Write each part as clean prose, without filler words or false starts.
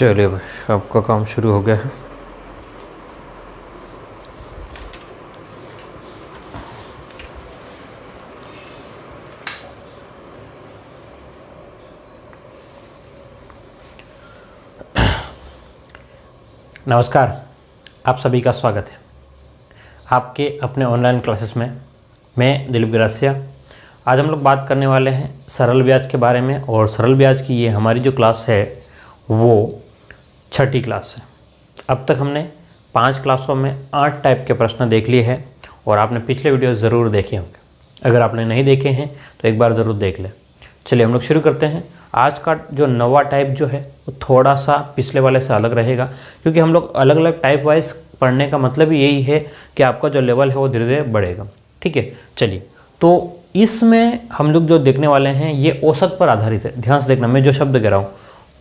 चलिए भाई, आपका काम शुरू हो गया है। नमस्कार, आप सभी का स्वागत है आपके अपने ऑनलाइन क्लासेस में। मैं दिलीप गिरासिया। आज हम लोग बात करने वाले हैं सरल ब्याज के बारे में, और सरल ब्याज की ये हमारी जो क्लास है वो छठी क्लास है। अब तक हमने 5 क्लासों में 8 टाइप के प्रश्न देख लिए हैं, और आपने पिछले वीडियो ज़रूर देखे होंगे। अगर आपने नहीं देखे हैं तो एक बार ज़रूर देख लें। चलिए हम लोग शुरू करते हैं। आज का जो नवा टाइप जो है वो थोड़ा सा पिछले वाले से अलग रहेगा, क्योंकि हम लोग अलग अलग टाइप वाइज पढ़ने का मतलब ही यही है कि आपका जो लेवल है वो धीरे धीरे बढ़ेगा। ठीक है, चलिए। तो इसमें हम लोग जो देखने वाले हैं ये औसत पर आधारित है। ध्यान से देखना, मैं जो शब्द कह रहा हूँ,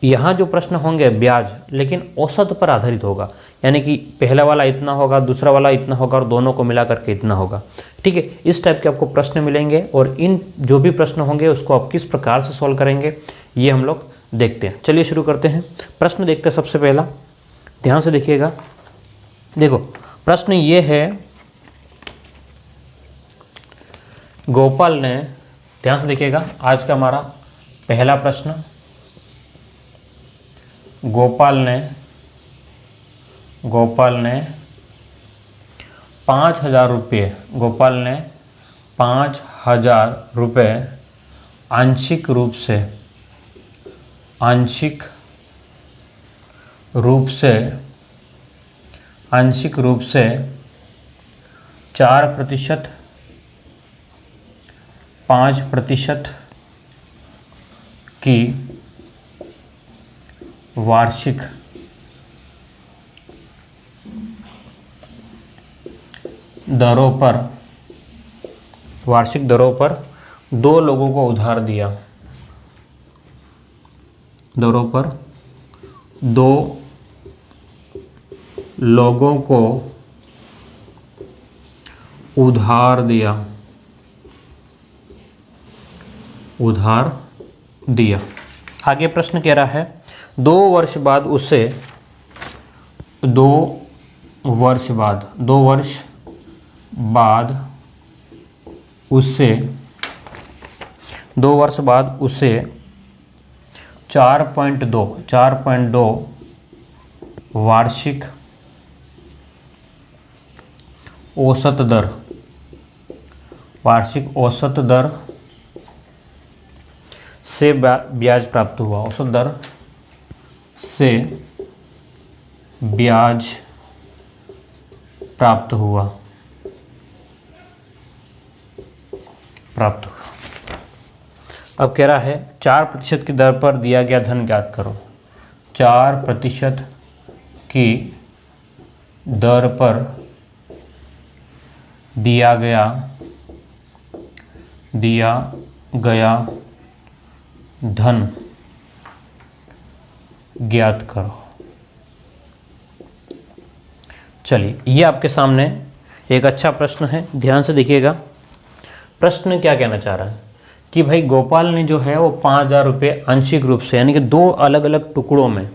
यहाँ जो प्रश्न होंगे ब्याज, लेकिन औसत पर आधारित होगा। यानी कि पहला वाला इतना होगा, दूसरा वाला इतना होगा, और दोनों को मिला करके इतना होगा। ठीक है, इस टाइप के आपको प्रश्न मिलेंगे, और इन जो भी प्रश्न होंगे उसको आप किस प्रकार से सॉल्व करेंगे ये हम लोग देखते हैं। चलिए शुरू करते हैं। प्रश्न देखते हैं सबसे पहला, ध्यान से देखिएगा। देखो प्रश्न ये है, गोपाल ने, ध्यान से देखिएगा, आज का हमारा पहला प्रश्न, गोपाल ने 5,000 रुपये, गोपाल ने 5,000 रुपये आंशिक रूप से 4%, 5% की वार्षिक दरों पर 2 लोगों को उधार दिया। दरों पर 2 लोगों को उधार दिया। आगे प्रश्न कह रहा है 2 वर्ष बाद उसे 4.2 वार्षिक औसत दर से ब्याज प्राप्त हुआ। औसत दर से ब्याज प्राप्त हुआ। अब कह रहा है 4% की दर पर दिया गया धन ज्ञात करो। 4% की दर पर दिया गया धन ज्ञात करो। चलिए, ये आपके सामने एक अच्छा प्रश्न है, ध्यान से देखिएगा। प्रश्न क्या कहना चाह रहा है कि भाई गोपाल ने जो है वो 5,000 रुपये आंशिक रूप से, यानी कि 2 अलग अलग टुकड़ों में,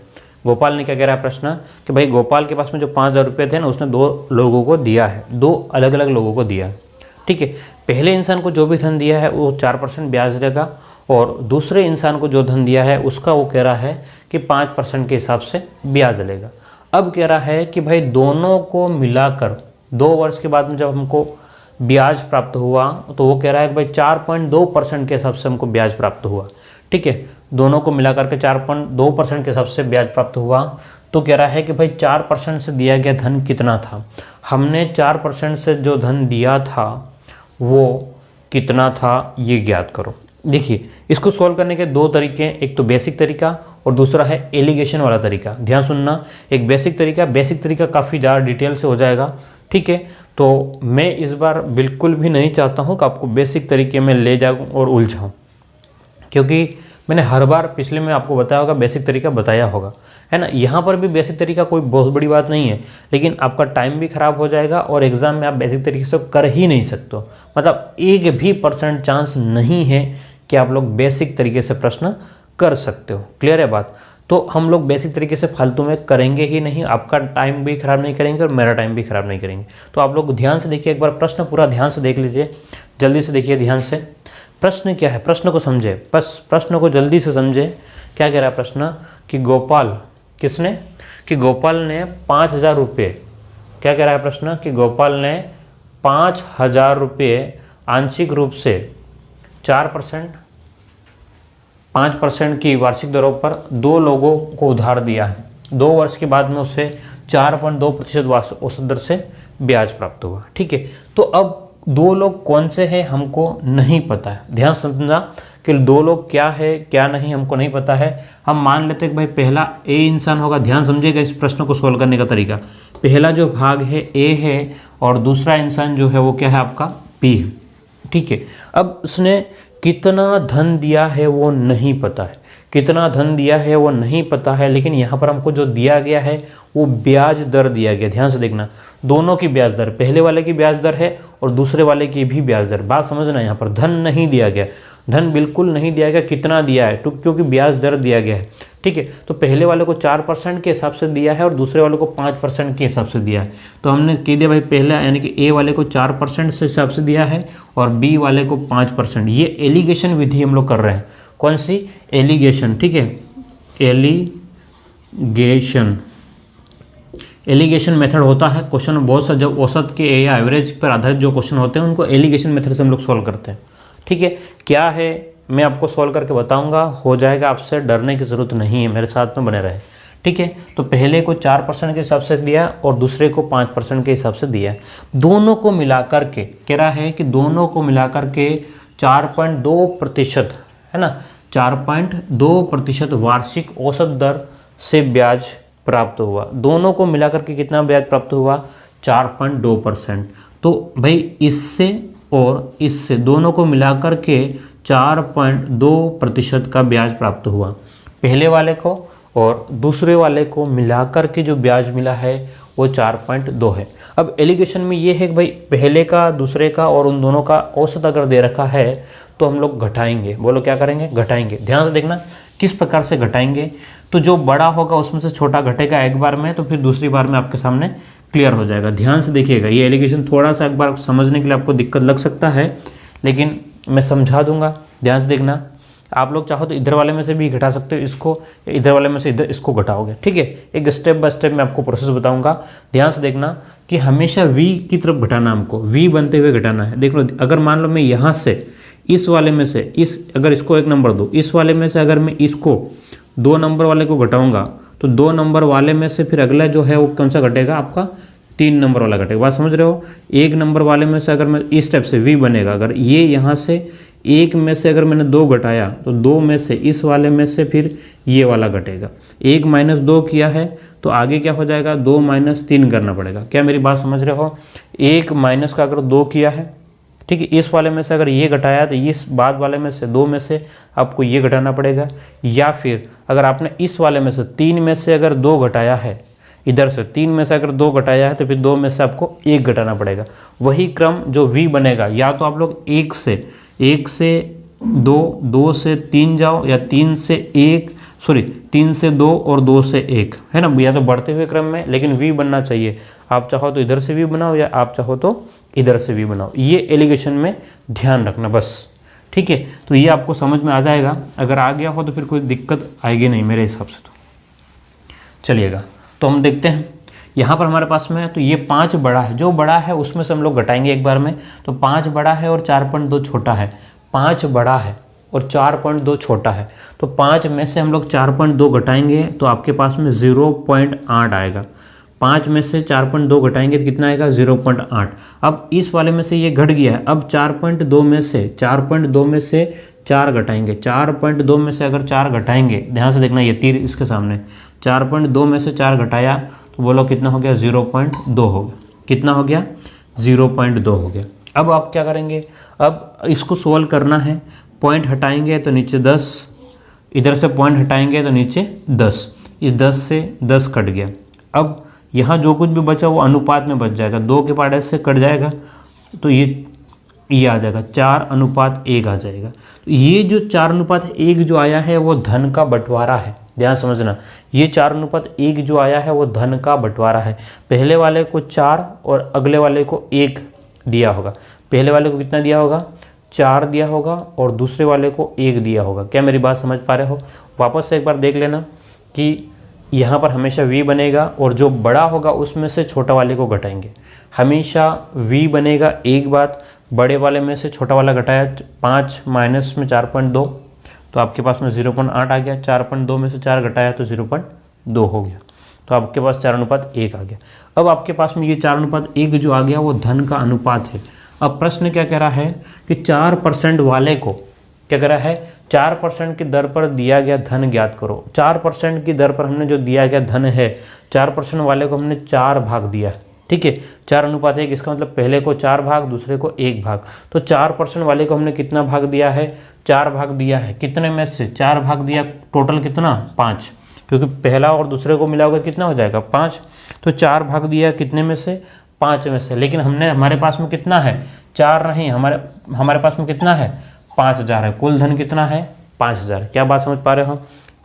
गोपाल ने क्या कह रहा है प्रश्न कि भाई गोपाल के पास में जो 5,000 रुपये थे ना, उसने 2 लोगों को दिया है, 2 अलग अलग लोगों को दिया। ठीक है, पहले इंसान को जो भी धन दिया है वो 4% ब्याज देगा, और दूसरे इंसान को जो धन दिया है उसका वो कह रहा है कि 5% के हिसाब से ब्याज लेगा। अब कह रहा है कि भाई दोनों को मिलाकर 2 वर्ष के बाद में जब हमको ब्याज प्राप्त हुआ, तो वो कह रहा है कि भाई 4.2% के हिसाब से हमको ब्याज प्राप्त हुआ। ठीक है, दोनों को मिलाकर के 4.2% के हिसाब से ब्याज प्राप्त हुआ। तो कह रहा है कि भाई 4% से दिया गया धन कितना था। हमने 4% से जो धन दिया था वो कितना था ये ज्ञात करो। देखिए, इसको सॉल्व करने के 2 तरीके हैं, एक तो बेसिक तरीका और दूसरा है एलिगेशन वाला तरीका। ध्यान सुनना, एक बेसिक तरीका काफ़ी ज़्यादा डिटेल से हो जाएगा। ठीक है, तो मैं इस बार बिल्कुल भी नहीं चाहता हूँ कि आपको बेसिक तरीके में ले जाऊँ और उलझाऊँ, क्योंकि मैंने हर बार पिछले में आपको बताया होगा, बेसिक तरीका बताया होगा, है ना। यहाँ पर भी बेसिक तरीका कोई बहुत बड़ी बात नहीं है, लेकिन आपका टाइम भी ख़राब हो जाएगा और एग्ज़ाम में आप बेसिक तरीके से कर ही नहीं सकते। मतलब 1% चांस नहीं है कि आप लोग बेसिक तरीके से प्रश्न कर सकते हो। क्लियर है बात। तो हम लोग बेसिक तरीके से फालतू में करेंगे ही नहीं, आपका टाइम भी खराब नहीं करेंगे और मेरा टाइम भी खराब नहीं करेंगे। तो आप लोग ध्यान से देखिए, एक बार प्रश्न पूरा ध्यान से देख लीजिए, जल्दी से देखिए ध्यान से। प्रश्न क्या है, प्रश्न को समझे, बस प्रश्न को जल्दी से समझे। क्या कह रहा है प्रश्न कि गोपाल, किसने, कि गोपाल ने 5,000 रुपये, क्या कह रहा है प्रश्न कि गोपाल ने 5,000 रुपये आंशिक रूप से 5% की वार्षिक दरों पर 2 लोगों को उधार दिया है। 2 वर्ष के बाद में उसे 4.2% औसत दर से ब्याज प्राप्त हुआ। ठीक है, तो अब 2 लोग कौन से हैं हमको नहीं पता है। ध्यान समझना कि 2 लोग क्या है क्या नहीं हमको नहीं पता है। हम मान लेते हैं कि भाई पहला ए इंसान होगा। ध्यान समझिएगा इस प्रश्न को सोल्व करने का तरीका। पहला जो भाग है ए है और दूसरा इंसान जो है वो क्या है आपका बी है। ठीक है, अब उसने कितना धन दिया है वो नहीं पता है, कितना धन दिया है वो नहीं पता है, लेकिन यहाँ पर हमको जो दिया गया है वो ब्याज दर दिया गया। ध्यान से देखना, दोनों की ब्याज दर, पहले वाले की ब्याज दर है और दूसरे वाले की भी ब्याज दर। बात समझना, यहाँ पर धन नहीं दिया गया, धन बिल्कुल नहीं दिया गया, कितना दिया है तो क्योंकि ब्याज दर दिया गया है। ठीक है, तो पहले वाले को 4% के हिसाब से दिया है और दूसरे वाले को 5% के हिसाब से दिया है। तो हमने कह दिया भाई पहला यानी कि ए वाले को 4% से हिसाब से दिया है और बी वाले को 5%। ये एलिगेशन विधि हम लोग कर रहे हैं। कौन सी, एलिगेशन। ठीक है, एलिगेशन मेथड होता है। क्वेश्चन बहुत सा जब औसत के या एवरेज पर आधारित जो क्वेश्चन होते हैं उनको एलिगेशन मेथड से हम लोग सॉल्व करते हैं। ठीक है, क्या है मैं आपको सॉल्व करके बताऊंगा, हो जाएगा, आपसे डरने की ज़रूरत नहीं है, मेरे साथ में बने रहे। ठीक है, तो पहले को 4% के हिसाब से दिया और दूसरे को 5% के हिसाब से दिया। दोनों को मिलाकर के कह रहा है कि दोनों को मिलाकर के 4.2% है ना, 4.2% वार्षिक औसत दर से ब्याज प्राप्त हुआ। दोनों को मिलाकर के कितना ब्याज प्राप्त हुआ, 4.2%। तो भाई इससे और इससे दोनों को मिलाकर के 4.2% का ब्याज प्राप्त हुआ। पहले वाले को और दूसरे वाले को मिलाकर के जो ब्याज मिला है वो 4.2 है। अब एलिगेशन में ये है कि भाई पहले का, दूसरे का और उन दोनों का औसत अगर दे रखा है तो हम लोग घटाएंगे। बोलो क्या करेंगे, घटाएंगे। ध्यान से देखना किस प्रकार से घटाएंगे। तो जो बड़ा होगा उसमें से छोटा घटेगा एक बार में, तो फिर दूसरी बार में आपके सामने क्लियर हो जाएगा। ध्यान से देखिएगा, ये एलिगेशन थोड़ा सा एक बार समझने के लिए आपको दिक्कत लग सकता है, लेकिन मैं समझा दूंगा। ध्यान से देखना, आप लोग चाहो तो इधर वाले में से भी घटा सकते हो इसको, या इधर वाले में से इधर इसको घटाओगे। ठीक है, एक स्टेप बाय स्टेप मैं आपको प्रोसेस बताऊंगा। ध्यान से देखना कि हमेशा v की तरफ घटाना, हमको v बनते हुए घटाना है। देख लो, अगर मान लो मैं यहाँ से इस वाले में से अगर इसको 1 नंबर दो, इस वाले में से अगर मैं इसको 2 नंबर वाले को घटाऊंगा तो 2 नंबर वाले में से फिर अगला जो है वो कौन सा घटेगा, आपका 3 नंबर वाला घटेगा। बात समझ रहे हो। 1 नंबर वाले में से अगर मैं इस टाइप से v बनेगा, अगर ये यहाँ से 1 में से अगर मैंने 2 घटाया तो 2 में से इस वाले में से फिर ये वाला घटेगा। 1 - 2 किया है तो आगे क्या हो जाएगा, 2 - 3 करना पड़ेगा। क्या मेरी बात समझ रहे हो। 1 माइनस का अगर 2 किया है, ठीक है, इस वाले में से अगर ये घटाया तो इस बाद वाले में से 2 में से आपको ये घटाना पड़ेगा। या फिर अगर आपने इस वाले में से 3 में से अगर 2 घटाया है, इधर से 3 में से अगर 2 घटाया है तो फिर 2 में से आपको 1 घटाना पड़ेगा। वही क्रम जो v बनेगा, या तो आप लोग 1 से 2, 2 से 3 जाओ, या 3 से 2 और 2 से 1, है ना, या तो बढ़ते हुए क्रम में, लेकिन v बनना चाहिए। आप चाहो तो इधर से v बनाओ या आप चाहो तो इधर से v बनाओ। ये एलिगेशन में ध्यान रखना बस। ठीक है, तो ये आपको समझ में आ जाएगा। अगर आ गया हो तो फिर कोई दिक्कत आएगी नहीं मेरे हिसाब से। तो चलिएगा, तो हम देखते हैं यहाँ पर हमारे पास में, तो ये 5 बड़ा है, जो बड़ा है उसमें से हम लोग घटाएंगे एक बार में। तो 5 बड़ा है और 4.2 छोटा है। 5 बड़ा है और 4.2 छोटा है, तो 5 में से हम लोग 4.2 घटाएंगे तो आपके पास में 0.8 आएगा। 5 में से 4.2 घटाएंगे तो कितना आएगा, 0.8। अब इस वाले में से ये घट गया है। अब 4.2 में से 4 घटाएंगे। 4.2 में से अगर 4 घटाएंगे, ध्यान से देखना ये तीर इसके सामने, 4.2 में से 4 घटाया तो बोलो कितना हो गया, 0.2 हो गया। कितना हो गया, 0.2 हो गया। अब आप क्या करेंगे, अब इसको सोल्व करना है। पॉइंट हटाएंगे तो नीचे 10, इधर से पॉइंट हटाएंगे तो नीचे 10, इस 10 से 10 कट गया। अब यहाँ जो कुछ भी बचा वो अनुपात में बच जाएगा, 2 के पार्ट से कट जाएगा तो ये आ जाएगा, 4:1 आ जाएगा। तो ये जो 4:1 जो आया है वो धन का बंटवारा है। ध्यान समझना, ये 4:1 जो आया है वो धन का बंटवारा है। पहले वाले को 4 और अगले वाले को 1 दिया होगा। पहले वाले को कितना दिया होगा? 4 दिया होगा और दूसरे वाले को 1 दिया होगा। क्या मेरी बात समझ पा रहे हो? वापस से एक बार देख लेना कि यहाँ पर हमेशा v बनेगा और जो बड़ा होगा उसमें से छोटा वाले को घटाएंगे। हमेशा v बनेगा। एक बात, बड़े वाले में से छोटा वाला घटाया 5 माइनस में 4.2 तो आपके पास में 0.8 आ गया। 4.2 में से 4 घटाया तो 0.2 हो गया, तो आपके पास 4:1 आ गया। अब आपके पास में ये 4:1 जो आ गया वो धन का अनुपात है। अब प्रश्न क्या कह रहा है कि 4% वाले को क्या कह रहा है? 4% की दर पर दिया गया धन ज्ञात करो। 4% की दर पर हमने जो दिया गया धन है, 4% वाले को हमने 4 भाग दिया, ठीक है। 4:1, इसका मतलब पहले को 4 भाग, दूसरे को 1 भाग। तो 4% वाले को हमने कितना भाग दिया है? 4 भाग दिया है। कितने में से 4 भाग दिया? टोटल कितना? 5, क्योंकि पहला और दूसरे को मिला होगा कितना हो जाएगा? 5। तो 4 भाग दिया कितने में से? 5 में से। लेकिन हमारे पास में कितना है? 4 नहीं, हमारे पास में कितना है? 5000 है। कुल धन कितना है? 5000। क्या बात समझ पा रहे हो?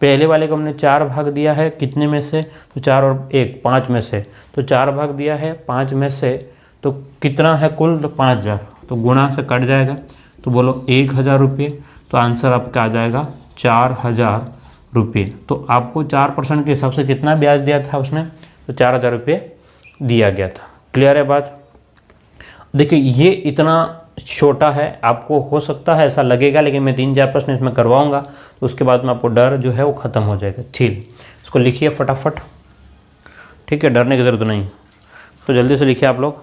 पहले वाले को हमने 4 भाग दिया है, कितने में से? तो 4 और 1 5 में से। तो 4 भाग दिया है 5 में से, तो कितना है कुल? तो 5000। तो गुणा से कट जाएगा, तो बोलो 1000 रुपये। तो आंसर आपका आ जाएगा 4000 रुपये। तो आपको 4% के हिसाब से कितना ब्याज दिया था उसने? तो 4000 रुपये दिया गया था। क्लियर है बात? देखिए ये इतना छोटा है, आपको हो सकता है ऐसा लगेगा, लेकिन मैं 3-4 प्रश्न इसमें करवाऊंगा तो उसके बाद में आपको डर जो है वो ख़त्म हो जाएगा। ठीक, इसको लिखिए फटाफट, ठीक है, डरने की ज़रूरत नहीं। तो जल्दी से लिखिए आप लोग,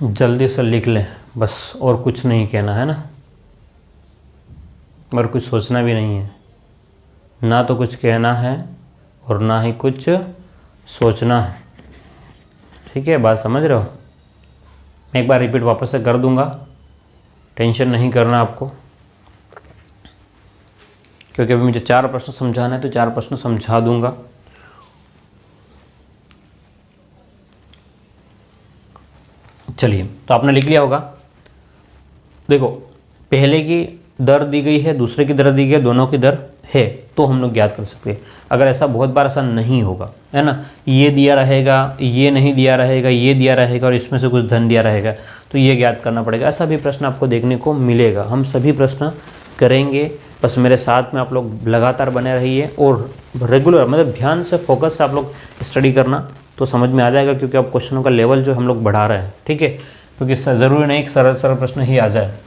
जल्दी से लिख लें बस, और कुछ नहीं कहना है ना, और कुछ सोचना भी नहीं है। ना तो कुछ कहना है और ना ही कुछ सोचना है, ठीक है? बात समझ रहे हो? मैं एक बार रिपीट वापस से कर दूंगा, टेंशन नहीं करना आपको, क्योंकि अभी मुझे 4 प्रश्न समझाना है तो 4 प्रश्न समझा दूंगा। चलिए, तो आपने लिख लिया होगा। देखो, पहले की दर दी गई है, दूसरे की दर दी गई है, दोनों की दर है, तो हम लोग ज्ञात कर सकते हैं। अगर ऐसा बहुत बार ऐसा नहीं होगा, है ना, ये दिया रहेगा, ये नहीं दिया रहेगा, ये दिया रहेगा और इसमें से कुछ धन दिया रहेगा, तो ये ज्ञात करना पड़ेगा। ऐसा भी प्रश्न आपको देखने को मिलेगा। हम सभी प्रश्न करेंगे, बस मेरे साथ में आप लोग लगातार बने रहिए और रेगुलर, मतलब ध्यान से, फोकस से आप लोग स्टडी करना, तो समझ में आ जाएगा। क्योंकि अब क्वेश्चनों का लेवल जो हम लोग बढ़ा रहे हैं, ठीक है? क्योंकि ज़रूरी नहीं कि सरल सरल प्रश्न ही आ जाए,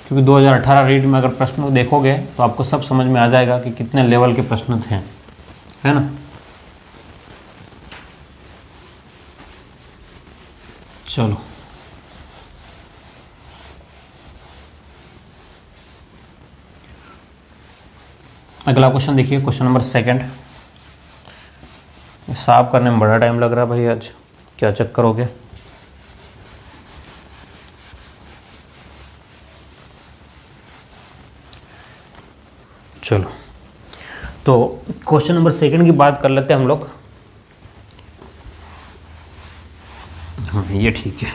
क्योंकि 2018 रीड में अगर प्रश्न देखोगे तो आपको सब समझ में आ जाएगा कि कितने लेवल के प्रश्न थे, है ना? चलो, अगला क्वेश्चन देखिए, क्वेश्चन नंबर 2। साफ करने में बड़ा टाइम लग रहा है भाई, आज क्या चक्कर हो गया? चलो, तो क्वेश्चन नंबर 2 की बात कर लेते हैं हम लोग। हाँ, ये ठीक है।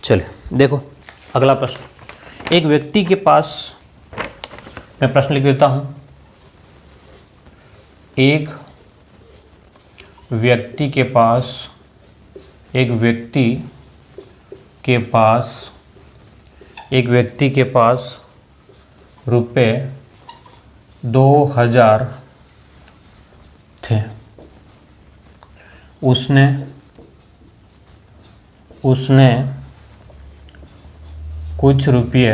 चलिए देखो, अगला प्रश्न। एक व्यक्ति के पास, मैं प्रश्न लिख देता हूं। एक व्यक्ति के पास रुपए 2000 थे। उसने कुछ रुपये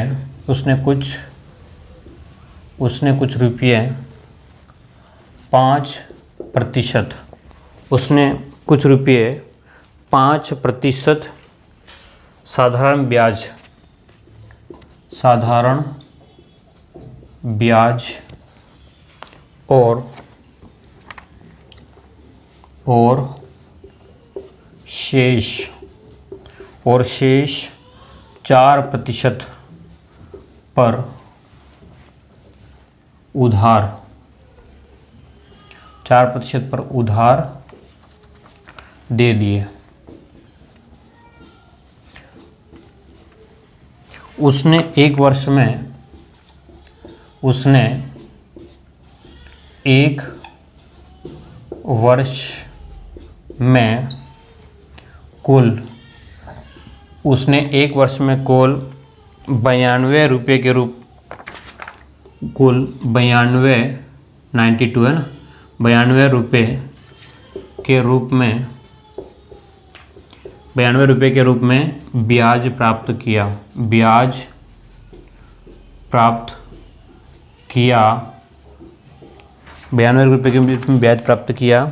5% साधारण ब्याज और शेष 4% पर उधार दे दिए। उसने एक वर्ष में कुल 92 रुपये के रूप, कुल 92 92 है ना, 92 रुपये के रूप में ब्याज प्राप्त किया, 92 रुपये के रूप में ब्याज प्राप्त किया,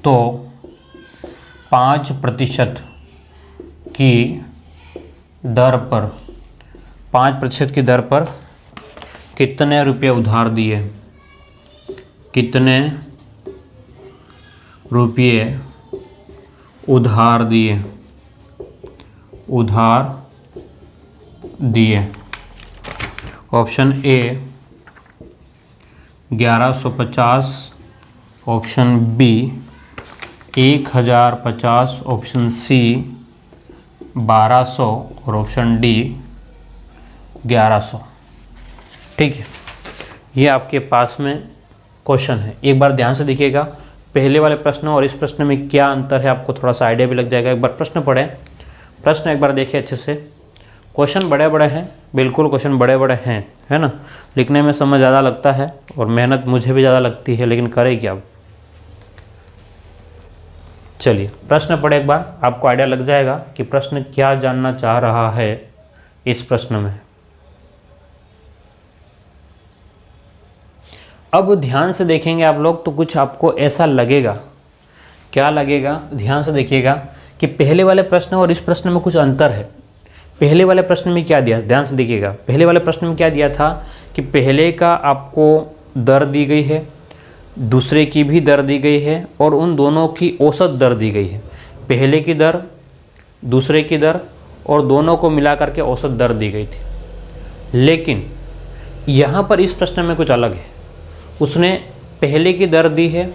तो 5% की दर पर कितने रुपये उधार दिए, उधार दिए। Option A 1150, option B 1050, option C 1200 और ऑप्शन डी 1100। ठीक है, ये आपके पास में क्वेश्चन है। एक बार ध्यान से देखिएगा, पहले वाले प्रश्न और इस प्रश्न में क्या अंतर है आपको थोड़ा सा आइडिया भी लग जाएगा। एक बार प्रश्न पढ़ें, प्रश्न एक बार देखिए अच्छे से। क्वेश्चन बड़े बड़े हैं, बिल्कुल क्वेश्चन बड़े बड़े हैं, है ना, लिखने में समय ज़्यादा लगता है और मेहनत मुझे भी ज़्यादा लगती है, लेकिन करें क्या। चलिए प्रश्न पढ़े एक बार, आपको आइडिया लग जाएगा कि प्रश्न क्या जानना चाह रहा है इस प्रश्न में। अब ध्यान से देखेंगे आप लोग तो कुछ आपको ऐसा लगेगा, क्या लगेगा, ध्यान से देखिएगा कि पहले वाले प्रश्न और इस प्रश्न में कुछ अंतर है। पहले वाले प्रश्न में क्या दिया, ध्यान से देखिएगा, पहले वाले प्रश्न में क्या दिया था कि पहले का आपको दर दी गई है, दूसरे की भी दर दी गई है और उन दोनों की औसत दर दी गई है। पहले की दर, दूसरे की दर और दोनों को मिला करके औसत दर दी गई थी। लेकिन यहाँ पर इस प्रश्न में कुछ अलग है, उसने पहले की दर दी है,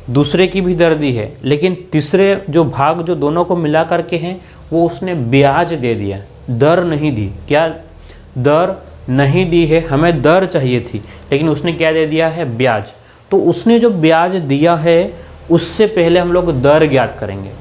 दूसरे की भी दर दी है, लेकिन तीसरे जो भाग जो दोनों को मिला करके हैं वो उसने ब्याज दे दिया, दर नहीं दी। क्या दर नहीं दी है, हमें दर चाहिए थी, लेकिन उसने क्या दे दिया है, ब्याज। तो उसने जो ब्याज दिया है उससे पहले हम लोग दर ज्ञात करेंगे।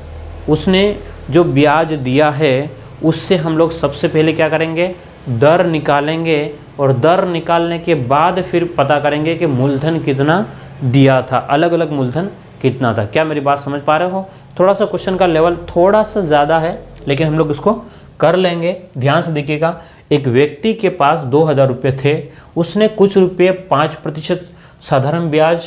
उसने जो ब्याज दिया है उससे हम लोग सबसे पहले क्या करेंगे, दर निकालेंगे और दर निकालने के बाद फिर पता करेंगे कि मूलधन कितना दिया था, अलग अलग मूलधन कितना था। क्या मेरी बात समझ पा रहे हो? थोड़ा सा क्वेश्चन का लेवल थोड़ा सा ज़्यादा है, लेकिन हम लोग इसको कर लेंगे। ध्यान से देखिएगा, एक व्यक्ति के पास 2000 रुपये थे, उसने कुछ रुपये 5% साधारण ब्याज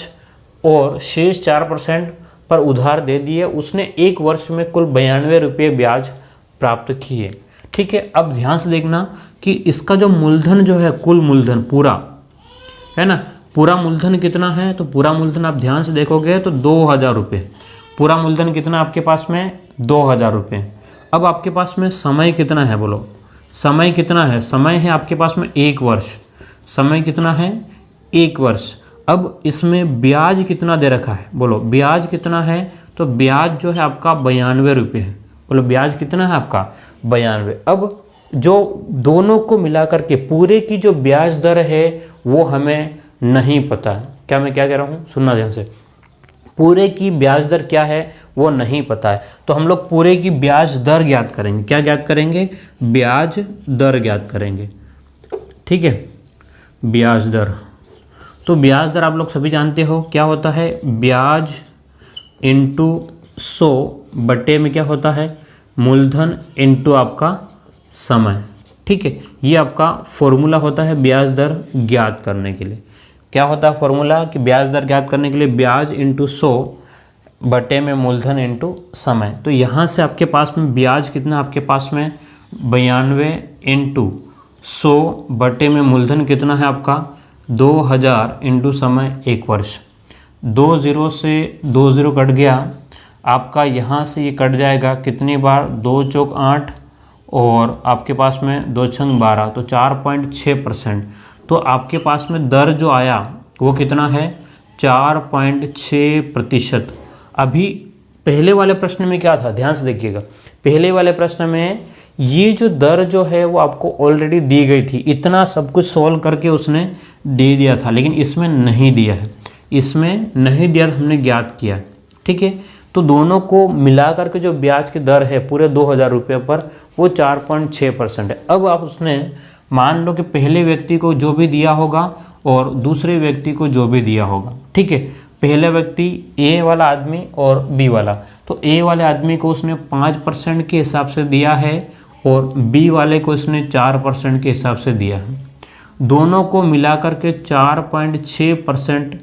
और शेष 4% पर उधार दे दिए। उसने एक वर्ष में कुल 92 रुपये ब्याज प्राप्त किए। ठीक है, अब ध्यान से देखना कि इसका जो मूलधन जो है, कुल मूलधन पूरा है ना, पूरा मूलधन कितना है, तो पूरा मूलधन आप ध्यान से देखोगे तो 2000 रुपये। पूरा मूलधन कितना आपके पास में, 2000 रुपये। अब आपके पास में समय कितना है, बोलो समय कितना है, समय है आपके पास में 1 वर्ष। समय कितना है, 1 वर्ष। अब इसमें ब्याज कितना दे रखा है, बोलो ब्याज कितना है, तो ब्याज जो है आपका 92 रुपये है। बोलो ब्याज कितना है आपका, 92। अब जो दोनों को मिलाकर के पूरे की जो ब्याज दर है वो हमें नहीं पता है। क्या मैं क्या कह रहा हूँ, सुनना ध्यान से, पूरे की ब्याज दर क्या है वो नहीं पता है, तो हम लोग पूरे की ब्याज दर ज्ञात करेंगे। क्या ज्ञात करेंगे, ब्याज दर ज्ञात करेंगे। ठीक है, ब्याज दर, तो ब्याज दर आप लोग सभी जानते हो क्या होता है, ब्याज इंटू 100 बटे में क्या होता है, मूलधन इंटू आपका समय। ठीक है, ये आपका फॉर्मूला होता है ब्याज दर ज्ञात करने के लिए। क्या होता है फॉर्मूला, कि ब्याज दर ज्ञात करने के लिए ब्याज इंटू 100 बटे में मूलधन इंटू समय। तो यहाँ से आपके पास में ब्याज कितना, आपके पास में 92 इंटू 100 बटे में मूलधन कितना है आपका, 2000 इंटू समय 1 वर्ष। 2 0 से 2 0 कट गया आपका, यहाँ से ये कट जाएगा कितनी बार, 2 चौक 8 और आपके पास में 2 छंग 12, तो 4.6%। तो आपके पास में दर जो आया वो कितना है, 4.6%। अभी पहले वाले प्रश्न में क्या था, ध्यान से देखिएगा, पहले वाले प्रश्न में ये जो दर जो है वो आपको ऑलरेडी दी गई थी, इतना सब कुछ सॉल्व करके उसने दे दिया था, लेकिन इसमें नहीं दिया है, इसमें नहीं दिया, हमने ज्ञात किया। ठीक है, तो दोनों को मिला करके जो ब्याज की दर है पूरे 2000 रुपये पर वो 4.6% है। अब आप उसने मान लो कि पहले व्यक्ति को जो भी दिया होगा और दूसरे व्यक्ति को जो भी दिया होगा। ठीक है, पहले व्यक्ति ए वाला आदमी और बी वाला, तो ए वाले आदमी को उसने 5% के हिसाब से दिया है और बी वाले को उसने 4% के हिसाब से दिया है। दोनों को मिलाकर के 4.6%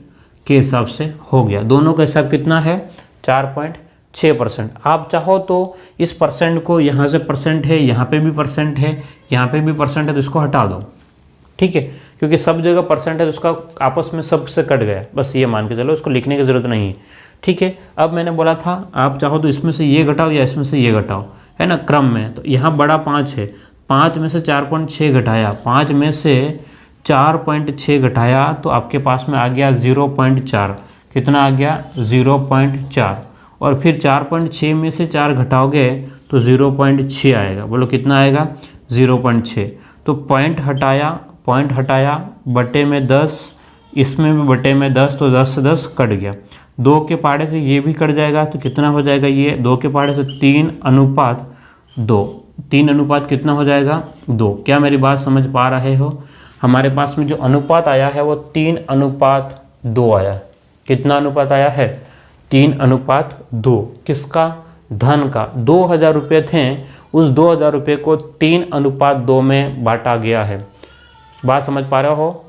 के हिसाब से हो गया। दोनों का हिसाब कितना है? 4.6%। आप चाहो तो इस परसेंट को, यहाँ से परसेंट है, यहाँ पे भी परसेंट है, यहाँ पे भी परसेंट है, तो इसको हटा दो। ठीक है, क्योंकि सब जगह परसेंट है तो उसका आपस में सबसे कट गया, बस ये मान के चलो, इसको लिखने की ज़रूरत नहीं है। ठीक है, अब मैंने बोला था आप चाहो तो इसमें से ये घटाओ या इसमें से ये घटाओ, है ना, क्रम में। तो यहाँ बड़ा 5 है, 5 में से 4.6 घटाया, 5 में से 4.6 घटाया तो आपके पास में आ गया 0.4। कितना आ गया? 0.4। और फिर 4.6 में से 4 घटाओगे तो 0.6 आएगा। बोलो कितना आएगा? 0.6। तो पॉइंट हटाया, बटे में 10, इसमें भी बटे में 10, तो 10 से 10 कट गया। 2 के पहाड़े से ये भी कट जाएगा, तो कितना हो जाएगा? ये 2 के पहाड़े से 3:2। 3 अनुपात कितना हो जाएगा? 2। क्या मेरी बात समझ पा रहे हो? हमारे पास में जो अनुपात आया है वो 3:2 आया। कितना अनुपात आया है? 3:2। किसका? धन का। 2000 रुपये थे, उस 2000 रुपये को 3:2 में बांटा गया है। बात समझ पा रहे हो?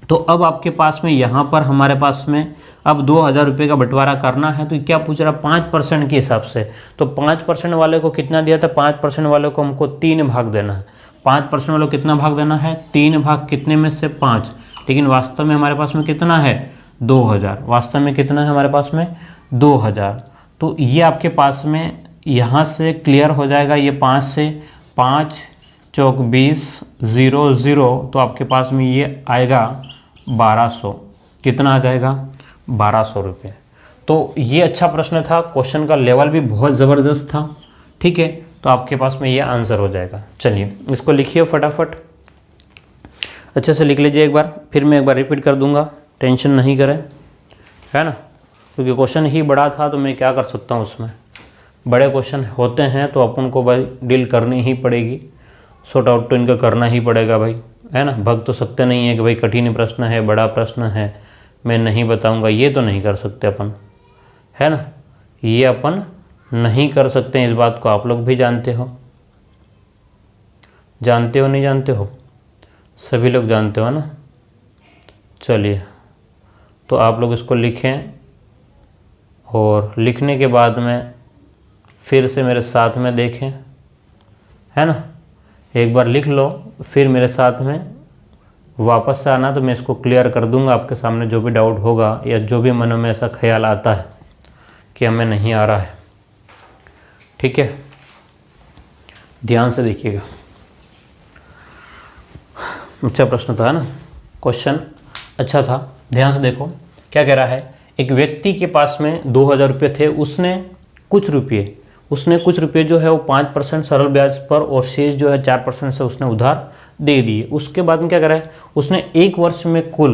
तो अब आपके पास में यहाँ पर हमारे पास में अब 2000 रुपये का बंटवारा करना है, तो क्या पूछ रहा? 5% के हिसाब से। तो 5% वाले को कितना दिया था? 5% वाले को हमको 3 भाग देना है। 5% वाले को कितना भाग देना है? 3 भाग कितने में से? 5। लेकिन वास्तव में हमारे पास में कितना है? 2000। वास्तव में कितना है हमारे पास में? 2000। तो ये आपके पास में यहाँ से क्लियर हो जाएगा। ये 5 से 5 चौक 20, 0 0, तो आपके पास में ये आएगा 1200। कितना आ जाएगा? 1200 रुपये। तो ये अच्छा प्रश्न था, क्वेश्चन का लेवल भी बहुत ज़बरदस्त था। ठीक है, तो आपके पास में ये आंसर हो जाएगा। चलिए इसको लिखिए फटाफट, अच्छे से लिख लीजिए एक बार, फिर मैं एक बार रिपीट कर दूंगा, टेंशन नहीं करें, है ना, क्योंकि क्वेश्चन ही बड़ा था तो मैं क्या कर सकता हूँ उसमें। बड़े क्वेश्चन होते हैं तो अपन को भाई डील करनी ही पड़ेगी, सॉर्ट आउट तो इनका करना ही पड़ेगा भाई, है ना। भग तो सकते नहीं है कि भाई कठिन प्रश्न है, बड़ा प्रश्न है, मैं नहीं बताऊंगा, ये तो नहीं कर सकते अपन, है ना, ये अपन नहीं कर सकते हैं। इस बात को आप लोग भी जानते हो, जानते हो नहीं जानते हो? सभी लोग जानते हो ना। चलिए तो आप लोग इसको लिखें और लिखने के बाद में फिर से मेरे साथ में देखें, है ना। एक बार लिख लो, फिर मेरे साथ में वापस से आना, तो मैं इसको क्लियर कर दूंगा आपके सामने। जो भी डाउट होगा या जो भी मन में ऐसा ख्याल आता है कि हमें नहीं आ रहा है, ठीक है, ध्यान से देखिएगा। अच्छा प्रश्न था, है ना, क्वेश्चन अच्छा था, ध्यान से देखो क्या कह रहा है। एक व्यक्ति के पास में 2000 रुपये थे, उसने कुछ रुपये जो है वो 5% सरल ब्याज पर और शेष जो है 4% से उसने उधार दे दिए। उसके बाद में क्या करा है, उसने एक वर्ष में कुल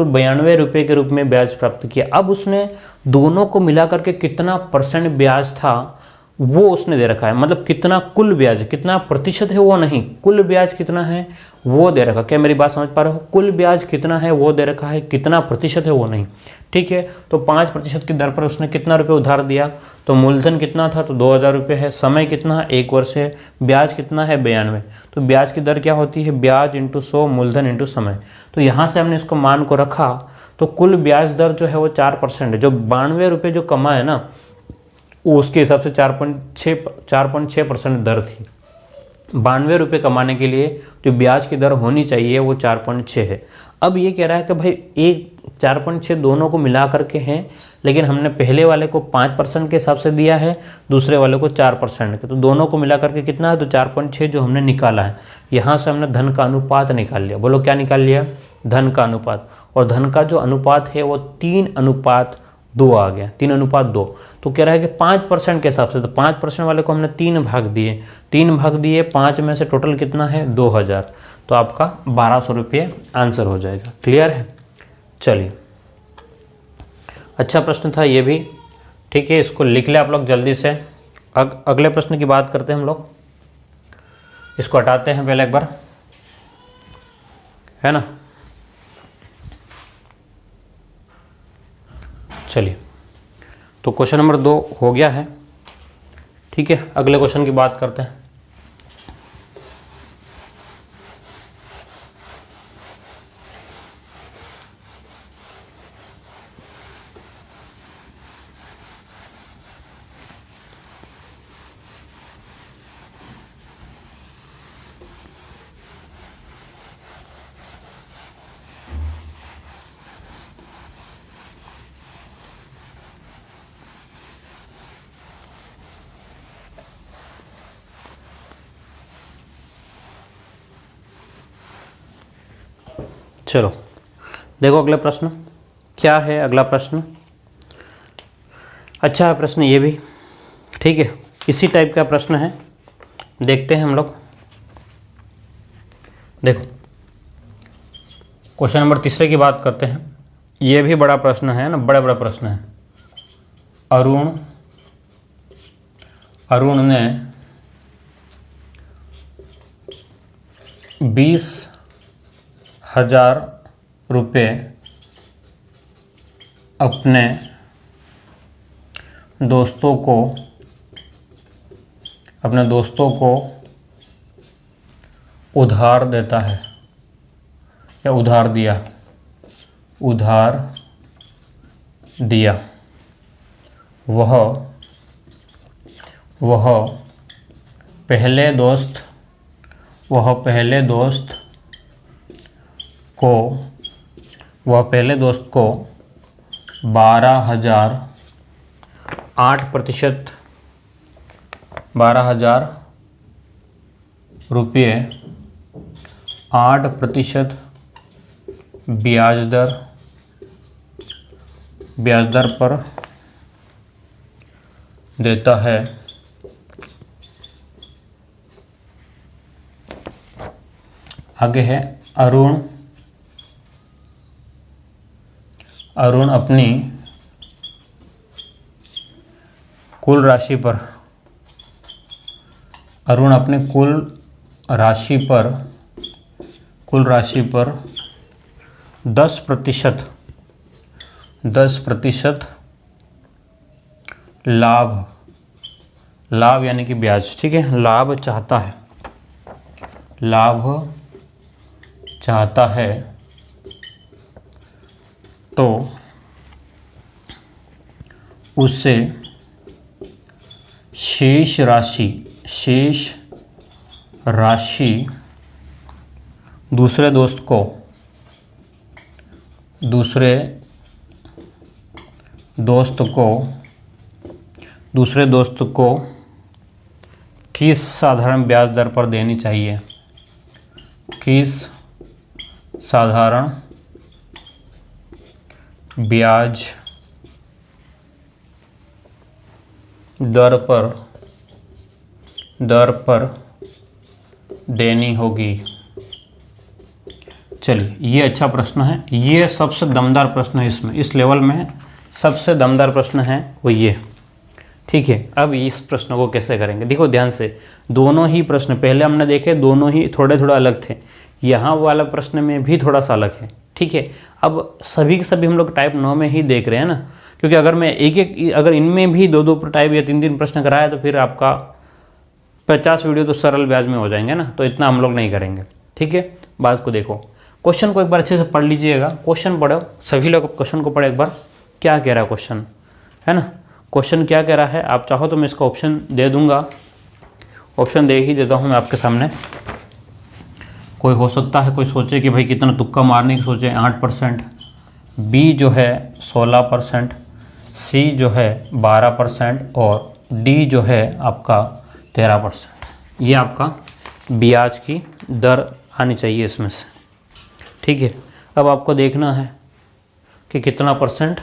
92 रुपये के रूप में ब्याज प्राप्त किया। अब उसने दोनों को मिला करके कितना परसेंट ब्याज था वो उसने दे रखा है, मतलब कितना कुल ब्याज, कितना प्रतिशत है वो नहीं, कुल ब्याज कितना है वो दे रखा। क्या मेरी बात समझ पा रहे हो? कुल ब्याज कितना है वो दे रखा है, कितना प्रतिशत है वो नहीं, ठीक है। तो 5% की दर पर उसने कितना रुपये उधार दिया, तो मूलधन कितना था, तो 2000 रुपये है, समय कितना है 1 वर्ष है, ब्याज कितना है 92। तो ब्याज की दर क्या होती है, ब्याज इंटू 100 मूलधन इंटू समय। तो यहाँ से हमने इसको मान को रखा, तो कुल ब्याज दर जो है वो 4% है। जो 92 रुपये जो कमा है ना, उसके हिसाब से 4.6% दर थी। 92 रुपये कमाने के लिए जो ब्याज की दर होनी चाहिए वो 4.6 है। अब ये कह रहा है कि भाई एक 4.6 दोनों को मिला करके हैं, लेकिन हमने पहले वाले को 5% के हिसाब से दिया है, दूसरे वाले को 4% के, तो दोनों को मिला करके कितना है, तो 4.6 जो हमने निकाला है। यहाँ से हमने धन का अनुपात निकाल लिया। बोलो क्या निकाल लिया? धन का अनुपात। और धन का जो अनुपात है वो 3:2 2 आ गया, 3:2। तो कह रहा है कि 5% के हिसाब से, तो 5% वाले को हमने 3 भाग दिए, 3 भाग दिए 5 में से टोटल कितना है 2000, तो आपका 1200 रुपये आंसर हो जाएगा। क्लियर है? चलिए, अच्छा प्रश्न था ये भी, ठीक है, इसको लिख ले आप लोग जल्दी से। अगले प्रश्न की बात करते हैं हम लोग, इसको हटाते हैं पहले एक बार, है ना। चलिए, तो क्वेश्चन नंबर 2 हो गया है, ठीक है। अगले क्वेश्चन की बात करते हैं। चलो देखो अगला प्रश्न क्या है। अगला प्रश्न अच्छा है, प्रश्न ये भी, ठीक है, इसी टाइप का प्रश्न है। देखते हैं हम लोग। देखो क्वेश्चन नंबर 3 की बात करते हैं। ये भी बड़ा प्रश्न है ना, बड़ा बड़ा प्रश्न है। अरुण ने 20,000 रुपये अपने दोस्तों को उधार देता है, या उधार दिया। वह पहले दोस्त को 12,000 रुपये 8% ब्याज दर पर देता है। आगे है अरुण अपनी कुल राशि पर 10% लाभ यानी कि ब्याज, ठीक है, लाभ चाहता है, तो उससे शेष राशि दूसरे दोस्त को किस साधारण ब्याज दर पर देनी चाहिए? किस साधारण ब्याज दर पर देनी होगी? चलिए, ये अच्छा प्रश्न है, ये सबसे दमदार प्रश्न है, इसमें इस लेवल में सबसे दमदार प्रश्न है वो ये, ठीक है। अब इस प्रश्न को कैसे करेंगे, देखो ध्यान से। दोनों ही प्रश्न पहले हमने देखे, दोनों ही थोड़े थोड़ा अलग थे। यहाँ वाला प्रश्न में भी थोड़ा सा अलग है, ठीक है। अब सभी के सभी हम लोग टाइप 9 में ही देख रहे हैं ना, क्योंकि अगर मैं अगर इनमें भी 2-2 टाइप या 3-3 प्रश्न कराया तो फिर आपका 50 वीडियो तो सरल ब्याज में हो जाएंगे ना, तो इतना हम लोग नहीं करेंगे, ठीक है। बात को देखो, क्वेश्चन को एक बार अच्छे से पढ़ लीजिएगा। क्वेश्चन पढ़ो, सभी लोग क्वेश्चन को पढ़े एक बार, क्या कह रहा है क्वेश्चन, है ना। क्वेश्चन क्या कह रहा है, आप चाहो तो मैं इसका ऑप्शन दे दूंगा, ऑप्शन दे ही देता हूँ मैं आपके सामने। कोई हो सकता है कोई सोचे कि भाई कितना तुक्का मारने की सोचे, 8%, बी जो है 16%, सी जो है 12% और डी जो है आपका 13%। ये आपका ब्याज की दर आनी चाहिए इसमें से, ठीक है। अब आपको देखना है कि कितना परसेंट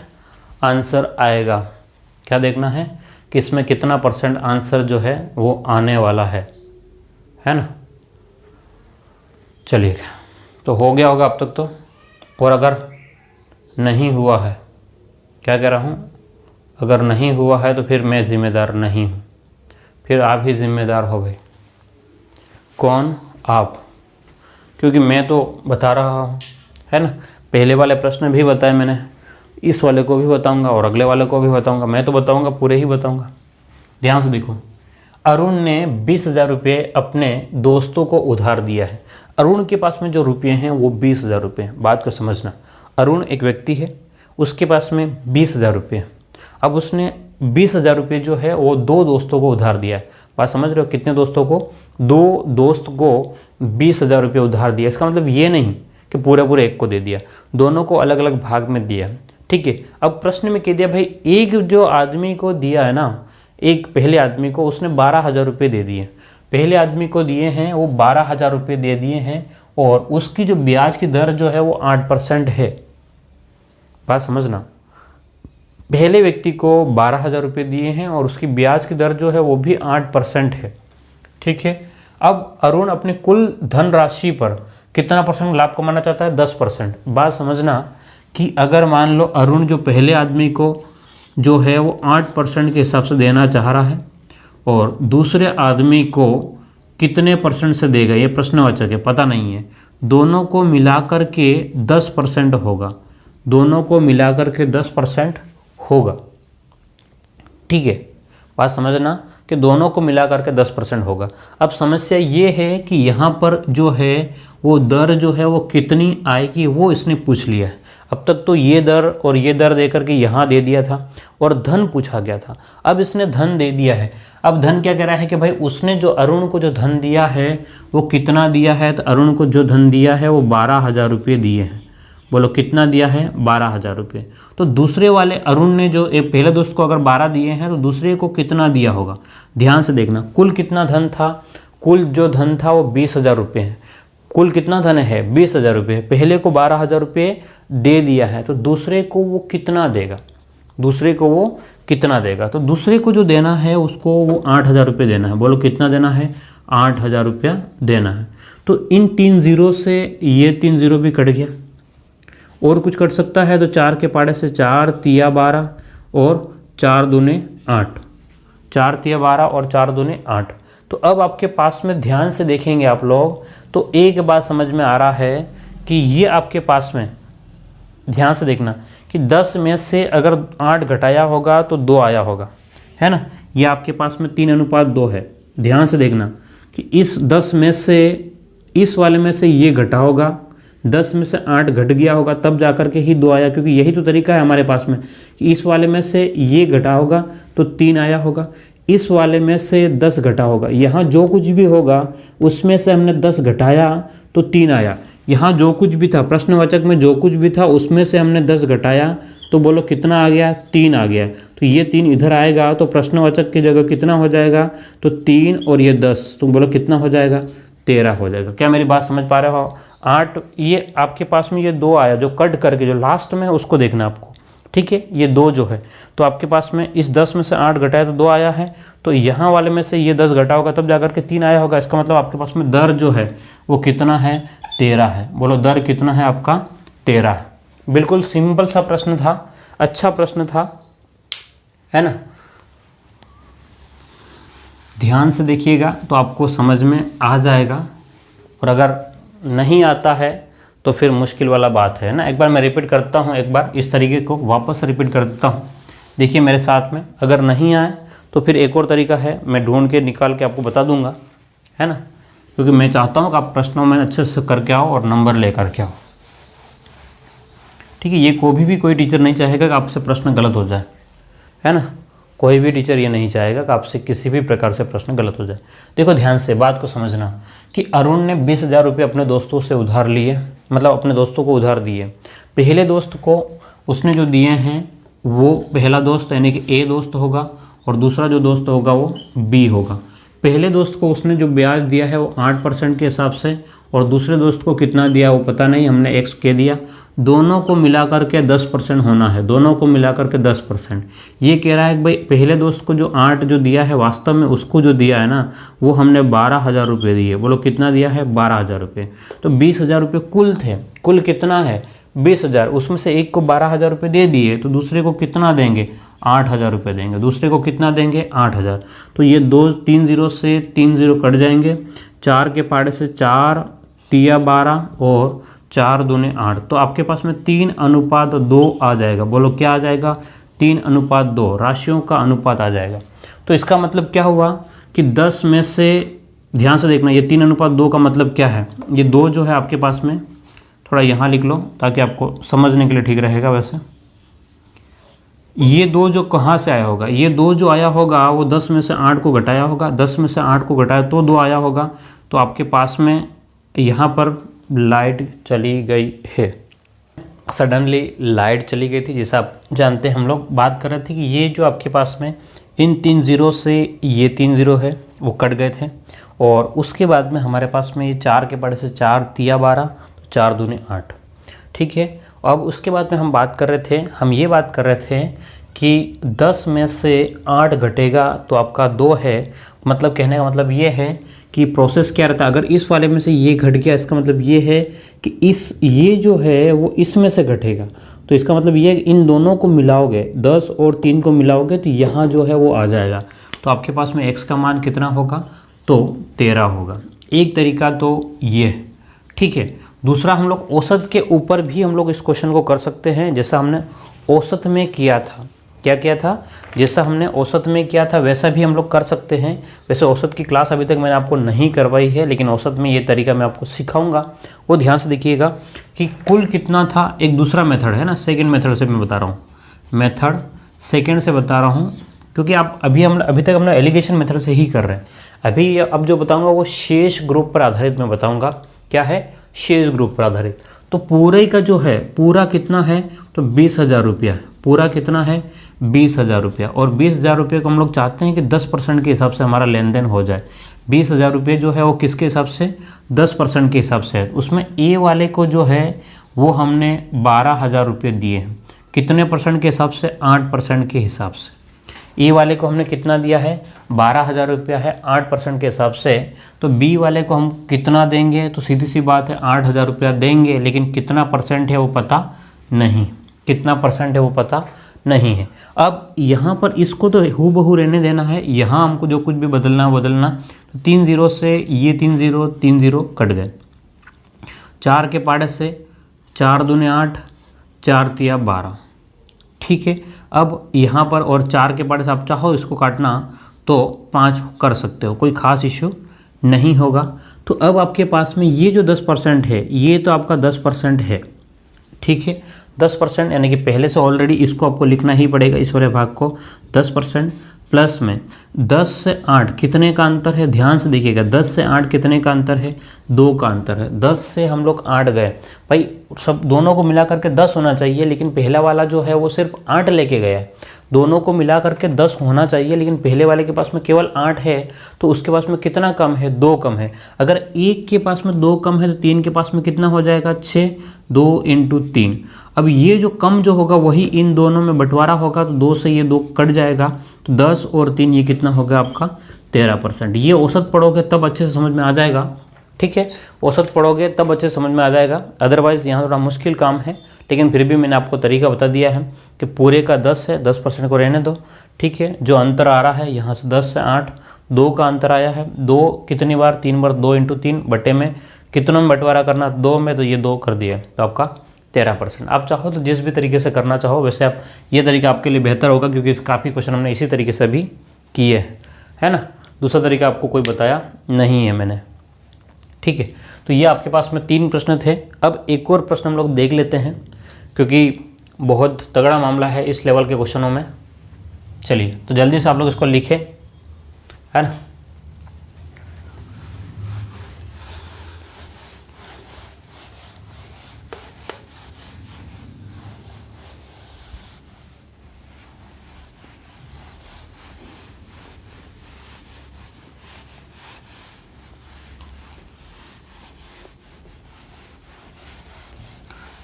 आंसर आएगा। क्या देखना है कि इसमें कितना % आंसर जो है वो आने वाला है ना। चलिए, तो हो गया होगा अब तक तो। और अगर नहीं हुआ है, क्या कह रहा हूँ, अगर नहीं हुआ है तो फिर मैं ज़िम्मेदार नहीं हूँ, फिर आप ही ज़िम्मेदार हो भाई। कौन? आप, क्योंकि मैं तो बता रहा हूँ, है ना। पहले वाले प्रश्न भी बताए मैंने, इस वाले को भी बताऊंगा और अगले वाले को भी बताऊंगा। मैं तो बताऊंगा, पूरे ही बताऊंगा। ध्यान से देखो, अरुण ने 20,000 रुपये अपने दोस्तों को उधार दिया है। अरुण के पास में जो रुपये हैं वो 20,000 रुपये हैं। बात को समझना, अरुण एक व्यक्ति है, उसके पास में 20,000 रुपये हैं। अब उसने 20,000 रुपये जो है वो 2 दोस्तों को उधार दिया है। बात समझ रहे हो, कितने दोस्तों को? 2 दोस्त को 20,000 रुपये उधार दिया। इसका मतलब ये नहीं कि पूरे एक को दे दिया, दोनों को अलग अलग भाग में दिया, ठीक है। अब प्रश्न में कह दिया भाई, एक जो आदमी को दिया है ना, एक पहले आदमी को उसने 12,000 रुपये दे दिए। पहले आदमी को दिए हैं वो 12,000 रुपये दे दिए हैं, और उसकी जो ब्याज की दर जो है वो 8% है। बात समझना, पहले व्यक्ति को 12,000 रुपये दिए हैं और उसकी ब्याज की दर जो है वो भी 8% है, ठीक है। अब अरुण अपनी कुल धनराशि पर कितना % लाभ कमाना चाहता है? 10%। बात समझना कि अगर मान लो अरुण जो पहले आदमी को जो है वो 8% के हिसाब से देना चाह रहा है, और दूसरे आदमी को कितने % से देगा ये प्रश्नवाचक है, पता नहीं है। दोनों को मिलाकर के 10% होगा, दोनों को मिलाकर के 10% होगा, ठीक है। बात समझना कि दोनों को मिलाकर के 10% होगा। अब समस्या ये है कि यहाँ पर जो है वो दर जो है वो कितनी आएगी वो इसने पूछ लिया है। अब तक तो ये दर और ये दर देकर के यहाँ दे दिया था और धन पूछा गया था। अब इसने धन दे दिया है। अब धन क्या कह रहा है कि भाई उसने जो अरुण को जो धन दिया है वो कितना दिया है? तो अरुण को जो धन दिया है वो 12,000 रुपये दिए हैं। बोलो कितना दिया है? 12,000 रुपये। तो दूसरे वाले अरुण ने जो एक पहले दोस्त को अगर 12 दिए हैं तो दूसरे को कितना दिया होगा? ध्यान से देखना, कुल कितना धन था? कुल जो धन था वो 20,000 रुपये है। कुल कितना धन है? 20,000 रुपये। पहले को 12,000 रुपये दे दिया है, तो दूसरे को वो कितना देगा? दूसरे को वो कितना देगा? तो दूसरे को जो देना है उसको वो 8,000 रुपये देना है। बोलो कितना देना है? 8,000 रुपया देना है। तो इन 3 जीरो से ये 3 जीरो भी कट गया, और कुछ कट सकता है तो 4 के पाड़े से 4 तिया 12 और 4 दूने 8, 4 तिया 12 और 4 दूने 8। तो अब आपके पास में ध्यान से देखेंगे आप लोग तो एक बात समझ में आ रहा है कि ये आपके पास में ध्यान से देखना कि 10 में से अगर 8 घटाया होगा तो 2 आया होगा, है ना। ये आपके पास में 3:2 है। ध्यान से देखना कि इस 10 में से इस वाले में से ये घटा होगा, 10 में से 8 घट गया होगा तब जाकर के ही 2 आया, क्योंकि यही तो तरीका है हमारे पास में कि इस वाले में से ये घटा होगा तो 3 आया होगा, इस वाले में से 10 घटा होगा। यहाँ जो कुछ भी होगा उसमें से हमने 10 घटाया तो 3 आया। यहाँ जो कुछ भी था प्रश्नवाचक में, जो कुछ भी था उसमें से हमने 10 घटाया तो बोलो कितना आ गया? 3 आ गया। तो ये 3 इधर आएगा तो प्रश्नवाचक की जगह कितना हो जाएगा? तो 3 और ये 10, तो बोलो कितना हो जाएगा? 13 हो जाएगा। क्या मेरी बात समझ पा रहे हो? 8 ये आपके पास में ये 2 आया जो कट करके जो लास्ट में है उसको देखना आपको, ठीक है। ये 2 जो है तो आपके पास में इस 10 में से 8 घटाया तो 2 आया है, तो यहाँ वाले में से ये 10 घटा होगा तब जाकर के 3 आया होगा। इसका मतलब आपके पास में दर जो है वो कितना है? 13 है। बोलो दर कितना है आपका? 13 है। बिल्कुल सिंपल सा प्रश्न था, अच्छा प्रश्न था, है ना। ध्यान से देखिएगा तो आपको समझ में आ जाएगा, और अगर नहीं आता है तो फिर मुश्किल वाला बात है ना। एक बार मैं रिपीट करता हूँ, एक बार इस तरीके को वापस रिपीट कर देता हूँ। देखिए मेरे साथ में, अगर नहीं आए तो फिर एक और तरीका है, मैं ढूंढ के निकाल के आपको बता दूंगा, है ना, क्योंकि मैं चाहता हूँ कि आप प्रश्नों में अच्छे से करके आओ और नंबर लेकर के आओ, ठीक है। ये कोई टीचर नहीं चाहेगा कि आपसे प्रश्न गलत हो जाए, है ना। कोई भी टीचर ये नहीं चाहेगा कि आपसे किसी भी प्रकार से प्रश्न गलत हो जाए। देखो ध्यान से बात को समझना कि अरुण ने 20,000 रुपये अपने दोस्तों से उधार लिए, मतलब अपने दोस्तों को उधार दिए। पहले दोस्त को उसने जो दिए हैं वो पहला दोस्त यानी कि ए दोस्त होगा, और दूसरा जो दोस्त होगा वो बी होगा। पहले दोस्त को उसने जो ब्याज दिया है वो 8% के हिसाब से, और दूसरे दोस्त को कितना दिया वो पता नहीं, हमने x कह दिया। दोनों को मिला करके 10% होना है, दोनों को मिला करके 10%। ये कह रहा है कि भाई पहले दोस्त को जो 8 जो दिया है, वास्तव में उसको जो दिया है ना वो हमने 12,000 रुपये दिए। बोलो कितना दिया है? 12,000 रुपये। तो 20,000 रुपये कुल थे। कुल कितना है? 20,000। उसमें से एक को 12,000 रुपये दे दिए तो दूसरे को कितना देंगे? 8,000 रुपये देंगे। दूसरे को कितना देंगे? 8,000। तो ये 3 0 से 3 0 कट जाएंगे। 4 के पाड़े से 4 तिया 12 और 4 दूने 8। तो आपके पास में 3:2 आ जाएगा। बोलो क्या आ जाएगा? 3:2 राशियों का अनुपात आ जाएगा। तो इसका मतलब क्या हुआ कि 10 में से, ध्यान से देखना, ये 3:2 का मतलब क्या है? ये 2 जो है आपके पास में, थोड़ा यहाँ लिख लो ताकि आपको समझने के लिए ठीक रहेगा। वैसे ये 2 जो कहाँ से आया होगा? ये 2 जो आया होगा वो 10 में से 8 को घटाया होगा। 10 में से 8 को घटाया तो 2 आया होगा। तो आपके पास में यहाँ पर लाइट चली गई है। सडनली लाइट चली गई थी। जैसा आप जानते हैं, हम लोग बात कर रहे थे कि ये जो आपके पास में इन 3 0 से ये 3 0 है वो कट गए थे। और उसके बाद में हमारे पास में ये 4 के पाड़े से 4 तिया 12, तो 4 दूने 8। ठीक है। अब उसके बाद में हम बात कर रहे थे, हम ये बात कर रहे थे कि 10 में से 8 घटेगा तो आपका 2 है। मतलब कहने का मतलब ये है कि प्रोसेस क्या रहता है। अगर इस वाले में से ये घट गया, इसका मतलब ये है कि ये जो है वो इसमें से घटेगा। तो इसका मतलब ये है कि इन दोनों को मिलाओगे, 10 और 3 को मिलाओगे तो यहाँ जो है वो आ जाएगा। तो आपके पास में x का मान कितना होगा? तो 13 होगा। एक तरीका तो ये है। ठीक है। दूसरा, हम लोग औसत के ऊपर भी हम लोग इस क्वेश्चन को कर सकते हैं, जैसा हमने औसत में किया था। क्या किया था? जैसा हमने औसत में किया था वैसा भी हम लोग कर सकते हैं। वैसे औसत की क्लास अभी तक मैंने आपको नहीं करवाई है, लेकिन औसत में ये तरीका मैं आपको सिखाऊंगा। वो ध्यान से देखिएगा कि कुल कितना था। एक दूसरा मेथड है ना, सेकंड मेथड से मैं बता रहा हूँ, मेथड सेकंड से बता रहा हूँ, क्योंकि आप अभी तक हम एलिगेशन मेथड से ही कर रहे हैं। अभी अब जो बताऊँगा वो शेष ग्रुप पर आधारित मैं बताऊँगा। क्या है? शेष ग्रुप पर आधारित। तो पूरे का जो है, पूरा कितना है? तो 20,000 रुपया है। पूरा कितना है? 20,000 रुपया। और 20,000 रुपये को हम लोग चाहते हैं कि 10% के हिसाब से हमारा लेन देन हो जाए। 20,000 रुपये जो है वो किसके हिसाब से? 10% के हिसाब से है। उसमें ए वाले को जो है वो हमने 12,000 रुपये दिए हैं। कितने परसेंट के हिसाब से? 8% के हिसाब से। ए वाले को हमने कितना दिया है? 12,000 रुपया है 8% के हिसाब से। तो बी वाले को हम कितना देंगे? तो सीधी सी बात है 8,000 रुपया देंगे, लेकिन कितना परसेंट है वो पता नहीं। कितना परसेंट है वो पता नहीं है। अब यहाँ पर इसको तो हूबहू रहने देना है। यहाँ हमको जो कुछ भी बदलना बदलना। तो 3 0 से ये 3 0 कट गए। 4 के पाड़े से 4 दूने 8, 4 तिया 12। ठीक है। अब यहाँ पर और 4 के पाड़े से आप चाहो इसको काटना तो 5 कर सकते हो, कोई ख़ास इश्यू नहीं होगा। तो अब आपके पास में ये जो 10% है, ये तो आपका 10% है। ठीक है। 10% यानी कि पहले से ऑलरेडी इसको आपको लिखना ही पड़ेगा, इस वाले भाग को। 10% प्लस में 10 से 8 कितने का अंतर है? ध्यान से देखिएगा, 10 से 8 कितने का अंतर है? 2 का अंतर है। 10 से हम लोग 8 गए भाई, सब दोनों को मिला करके 10 होना चाहिए, लेकिन पहला वाला जो है वो सिर्फ 8 लेके गया है। दोनों को मिला करके 10 होना चाहिए, लेकिन पहले वाले के पास में केवल 8 है। तो उसके पास में कितना कम है? 2 कम है। अगर एक के पास में 2 कम है तो 3 के पास में कितना हो जाएगा? 6। 2 × 3। अब ये जो कम जो होगा वही इन दोनों में बंटवारा होगा, तो 2 से ये 2 कट जाएगा। तो 10 और 3 ये कितना होगा आपका? 13%। ये औसत पढ़ोगे तब अच्छे से समझ में आ जाएगा। ठीक है। औसत पढ़ोगे तब अच्छे से समझ में आ जाएगा। अदरवाइज़ यहाँ थोड़ा मुश्किल काम है, लेकिन फिर भी मैंने आपको तरीका बता दिया है कि पूरे का 10 है, 10% को रहने दो। ठीक है। जो अंतर आ रहा है यहाँ से 10 से 8, 2 का अंतर आया है। 2 कितनी बार? 3 बार। 2 × 3 बटे में कितनों में बंटवारा करना? 2 में। तो ये 2 कर दिया, तो आपका 13%। आप चाहो तो जिस भी तरीके से करना चाहो, वैसे आप ये तरीका आपके लिए बेहतर होगा, क्योंकि काफ़ी क्वेश्चन हमने इसी तरीके से भी किए है ना। दूसरा तरीका आपको कोई बताया नहीं है मैंने। ठीक है। तो ये आपके पास में 3 प्रश्न थे। अब एक और प्रश्न हम लोग देख लेते हैं, क्योंकि बहुत तगड़ा मामला है इस लेवल के क्वेश्चनों में। चलिए, तो जल्दी से आप लोग इसको लिखें, है ना।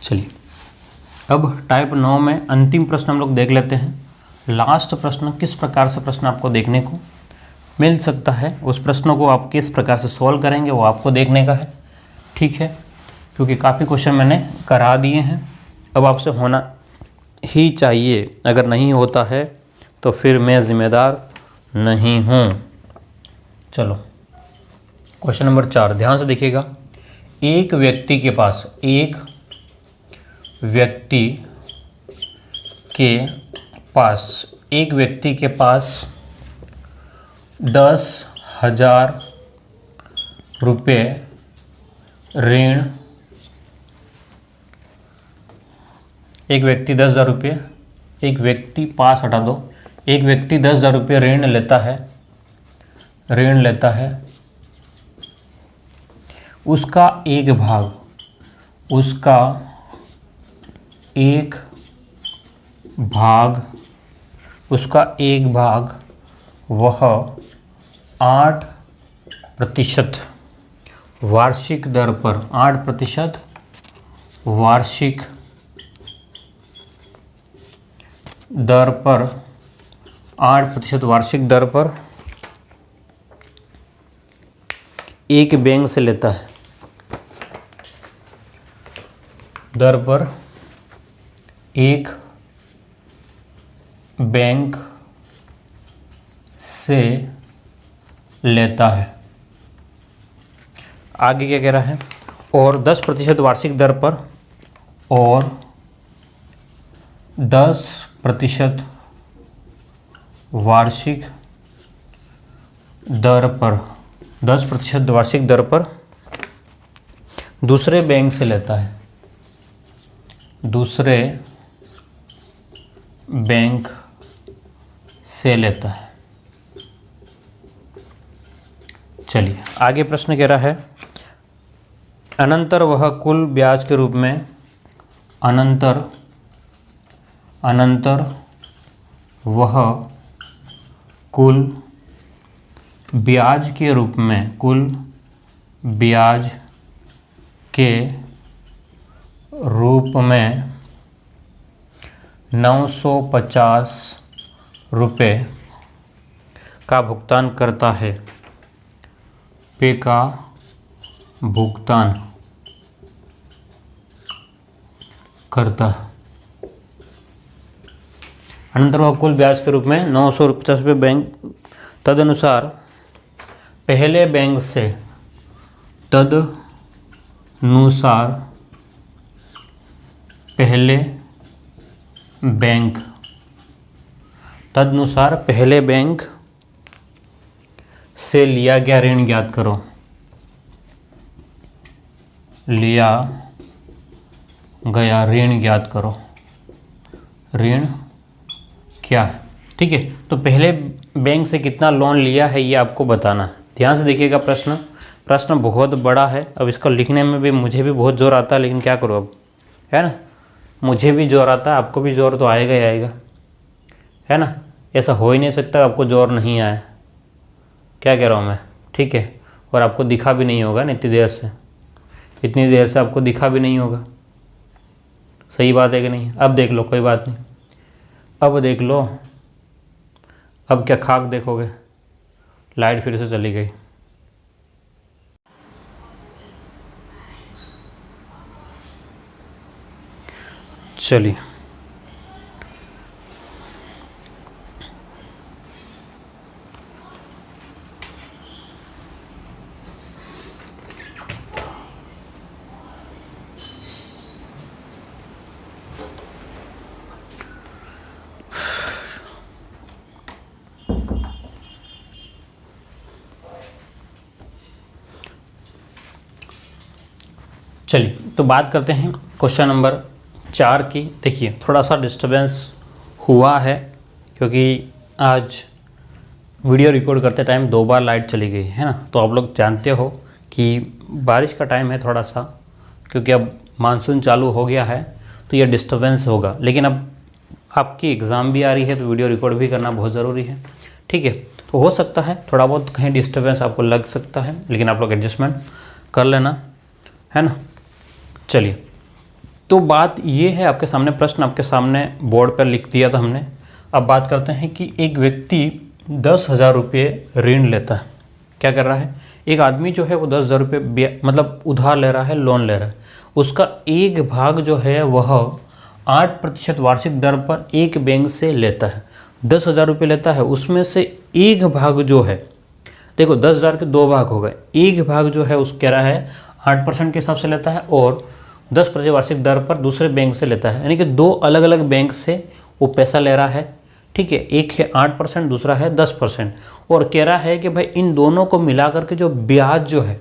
चलिए अब टाइप 9 में अंतिम प्रश्न हम लोग देख लेते हैं। लास्ट प्रश्न किस प्रकार से प्रश्न आपको देखने को मिल सकता है, उस प्रश्नों को आप किस प्रकार से सॉल्व करेंगे वो आपको देखने का है, ठीक है। क्योंकि काफ़ी क्वेश्चन मैंने करा दिए हैं, अब आपसे होना ही चाहिए, अगर नहीं होता है तो फिर मैं ज़िम्मेदार नहीं हूँ। चलो क्वेश्चन नंबर 4 ध्यान से देखिएगा। एक व्यक्ति के पास 10,000 रुपये ऋण, एक व्यक्ति 10,000 रुपये, एक व्यक्ति पास हटा दो, एक व्यक्ति 10,000 रुपये ऋण लेता है, उसका एक भाग वह 8% वार्षिक दर पर 8% वार्षिक दर पर एक बैंक से लेता है, दर पर एक बैंक से लेता है। आगे क्या कह रहा है, और 10% वार्षिक दर पर, और 10% वार्षिक दर पर, 10% वार्षिक दर पर दूसरे बैंक से लेता है, दूसरे बैंक से लेता है। चलिए आगे प्रश्न कह रहा है, अनंतर वह कुल ब्याज के रूप में, अनंतर वह कुल ब्याज के रूप में, कुल ब्याज के रूप में 950 रुपये का भुगतान करता है, पे का भुगतान करता है। अनंतर वह कुल ब्याज के रूप में 950 रुपये बैंक, तदनुसार पहले बैंक से, तदनुसार पहले बैंक से लिया गया ऋण ज्ञात करो, लिया गया ऋण ज्ञात करो, ऋण क्या है, ठीक है। तो पहले बैंक से कितना लोन लिया है ये आपको बताना है। ध्यान से देखिएगा, प्रश्न बहुत बड़ा है। अब इसको लिखने में भी मुझे भी बहुत जोर आता है, लेकिन क्या करूँ अब, है ना, मुझे भी जोर आता है, आपको भी जोर तो आएगा ही आएगा, है ना। ऐसा हो ही नहीं सकता आपको जोर नहीं आए, क्या कह रहा हूँ मैं, ठीक है। और आपको दिखा भी नहीं होगा ना इतनी देर से आपको दिखा भी नहीं होगा, सही बात है कि नहीं। अब देख लो, कोई बात नहीं, अब देख लो, अब क्या खाक देखोगे, लाइट फिर से चली गई। चलिए चलिए तो बात करते हैं क्वेश्चन नंबर 4 की। देखिए थोड़ा सा डिस्टरबेंस हुआ है क्योंकि आज वीडियो रिकॉर्ड करते टाइम 2 बार लाइट चली गई है ना। तो आप लोग जानते हो कि बारिश का टाइम है थोड़ा सा, क्योंकि अब मानसून चालू हो गया है तो ये डिस्टरबेंस होगा। लेकिन अब आपकी एग्ज़ाम भी आ रही है तो वीडियो रिकॉर्ड भी करना बहुत ज़रूरी है, ठीक है। तो हो सकता है थोड़ा बहुत कहीं डिस्टरबेंस आपको लग सकता है, लेकिन आप लोग एडजस्टमेंट कर लेना, है ना। चलिए तो बात ये है, आपके सामने प्रश्न आपके सामने बोर्ड पर लिख दिया था हमने। अब बात करते हैं कि एक व्यक्ति 10,000 रुपये ऋण लेता है। क्या कर रहा है, एक आदमी जो है वो 10,000 रुपये मतलब उधार ले रहा है, लोन ले रहा है। उसका एक भाग जो है वह 8% वार्षिक दर पर एक बैंक से लेता है। 10,000 रुपये लेता है, उसमें से एक भाग जो है, देखो 10,000 के दो भाग हो गए, एक भाग जो है उस कह रहा है 8% के हिसाब से लेता है और 10% वार्षिक दर पर दूसरे बैंक से लेता है। यानी कि दो अलग अलग बैंक से वो पैसा ले रहा है, ठीक है। एक है 8%, दूसरा है 10%। और कह रहा है कि भाई इन दोनों को मिलाकर के जो ब्याज जो है,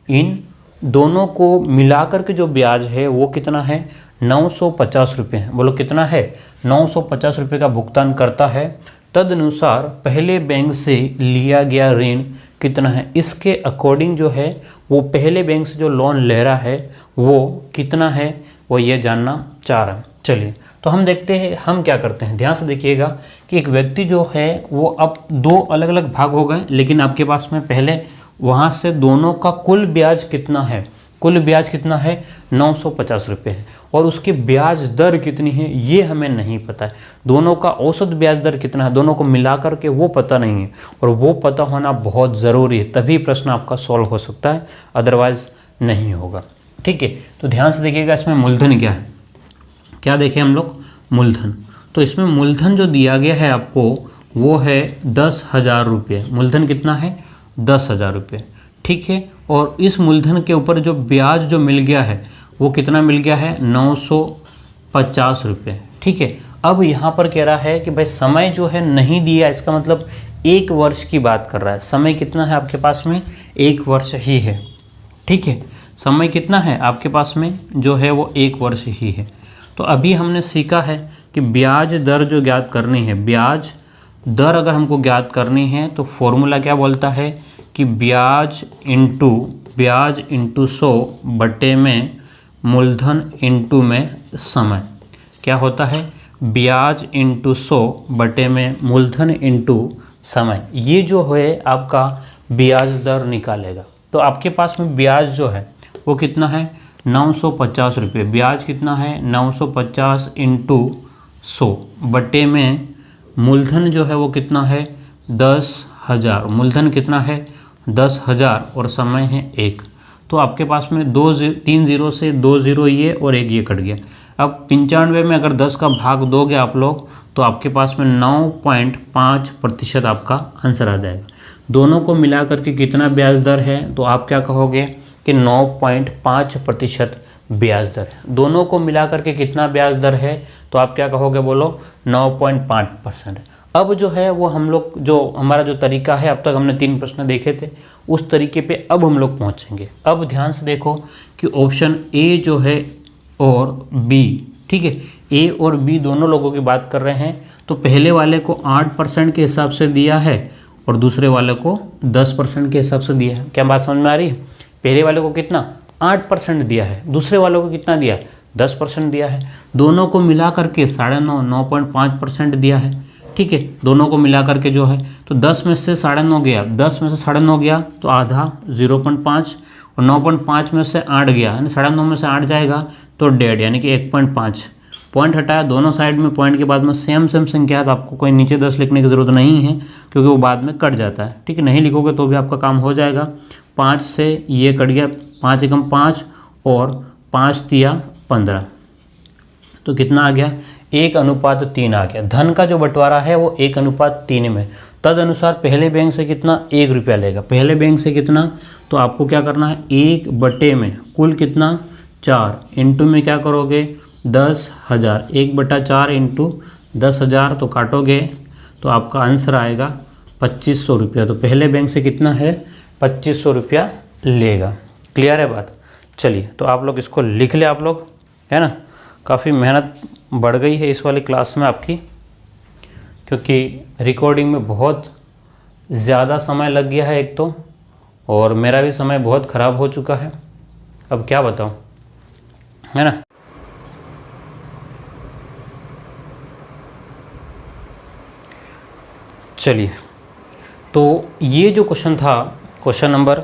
इन दोनों को मिलाकर के जो ब्याज है वो कितना है, 950 रुपये है। बोलो कितना है, 950 रुपये का भुगतान करता है। तदनुसार पहले बैंक से लिया गया ऋण कितना है, इसके अकॉर्डिंग जो है वो पहले बैंक से जो लोन ले रहा है वो कितना है, वो ये जानना चाह रहा है। चलिए तो हम देखते हैं हम क्या करते हैं। ध्यान से देखिएगा कि एक व्यक्ति जो है वो अब दो अलग अलग भाग हो गए, लेकिन आपके पास में पहले वहाँ से दोनों का कुल ब्याज कितना है, कुल ब्याज कितना है, 950 रुपये है। और उसकी ब्याज दर कितनी है ये हमें नहीं पता है। दोनों का औसत ब्याज दर कितना है, दोनों को मिला करके वो पता नहीं है, और वो पता होना बहुत ज़रूरी है, तभी प्रश्न आपका सॉल्व हो सकता है, अदरवाइज नहीं होगा। ठीक है, तो ध्यान से देखिएगा इसमें मूलधन क्या है। क्या देखें हम लोग, मूलधन। तो इसमें मूलधन जो दिया गया है आपको वो है 10,000 रुपये। मूलधन कितना है, 10,000 रुपये, ठीक है। और इस मूलधन के ऊपर जो ब्याज जो मिल गया है वो कितना मिल गया है, 950 रुपये, ठीक है। अब यहाँ पर कह रहा है कि भाई समय जो है नहीं दिया, इसका मतलब 1 वर्ष की बात कर रहा है। समय कितना है आपके पास में, 1 वर्ष ही है, ठीक है। समय कितना है आपके पास में जो है वो 1 वर्ष ही है। तो अभी हमने सीखा है कि ब्याज दर जो ज्ञात करनी है, ब्याज दर अगर हमको ज्ञात करनी है तो फॉर्मूला क्या बोलता है कि ब्याज इंटू 100 बटे में मूलधन इंटू में समय। क्या होता है, ब्याज इंटू 100 बटे में मूलधन इंटू समय। ये जो है आपका ब्याज दर निकालेगा। तो आपके पास में ब्याज जो है वो कितना है, 950 रुपये। ब्याज कितना है, 950 इंटू 100 बटे में मूलधन जो है वो कितना है, 10,000। मूलधन कितना है, 10,000 और समय है 1। तो आपके पास में 3 जीरो से 2 जीरो ये और 1 ये कट गया। अब 95 में अगर 10 का भाग दोगे आप लोग तो आपके पास में 9.5% आपका आंसर आ जाएगा। दोनों को मिला करके कितना ब्याज दर है, तो आप क्या कहोगे कि 9.5% ब्याज दर है। दोनों को मिला करके कितना ब्याज दर है, तो आप क्या कहोगे, बोलो 9.5%। अब जो है वो हम लोग जो हमारा जो तरीका है, अब तक हमने 3 प्रश्न देखे थे, उस तरीके पे अब हम लोग पहुँचेंगे। अब ध्यान से देखो कि ऑप्शन ए जो है और बी, ठीक है, ए और बी दोनों लोगों की बात कर रहे हैं। तो पहले वाले को 8% के हिसाब से दिया है और दूसरे वाले को 10% के हिसाब से दिया है। क्या बात समझ में आ रही है? पहले वाले को कितना 8% दिया है, दूसरे वालों को कितना दिया है, 10% दिया है। दोनों को मिला करके 9.5% दिया है, ठीक है। दोनों को मिला करके जो है तो 10 में से 9.5 गया, 10 में से 9.5 गया तो आधा 0.5, और 9.5 में से 8 गया, यानी 9.5 में से 8 जाएगा तो 1.5 यानी कि 1.5। पॉइंट हटाया, दोनों साइड में पॉइंट के बाद में सेम संख्या है, तो आपको कोई नीचे 10 लिखने की ज़रूरत नहीं है क्योंकि वो बाद में कट जाता है, ठीक है। नहीं लिखोगे तो भी आपका काम हो जाएगा। 5 से ये कट गया, 5 एकम 5 और 5 तिया 15, तो कितना आ गया, 1:3 आ गया। धन का जो बंटवारा है वो 1:3 में। तद अनुसार पहले बैंक से कितना, 1 रुपया लेगा। पहले बैंक से कितना, तो आपको क्या करना है, 1 बटे में कुल कितना 4 इंटू में क्या करोगे 10,000। 1/4 इंटू 10,000 तो काटोगे तो आपका आंसर आएगा 2500 रुपया। तो पहले बैंक से कितना है, 2500 रुपया लेगा। क्लियर है बात? चलिए तो आप लोग इसको लिख ले, आप लोग, है ना। काफ़ी मेहनत बढ़ गई है इस वाली क्लास में आपकी, क्योंकि रिकॉर्डिंग में बहुत ज़्यादा समय लग गया है एक तो, और मेरा भी समय बहुत ख़राब हो चुका है। अब क्या बताऊं, है ना। चलिए तो ये जो क्वेश्चन था, क्वेश्चन नंबर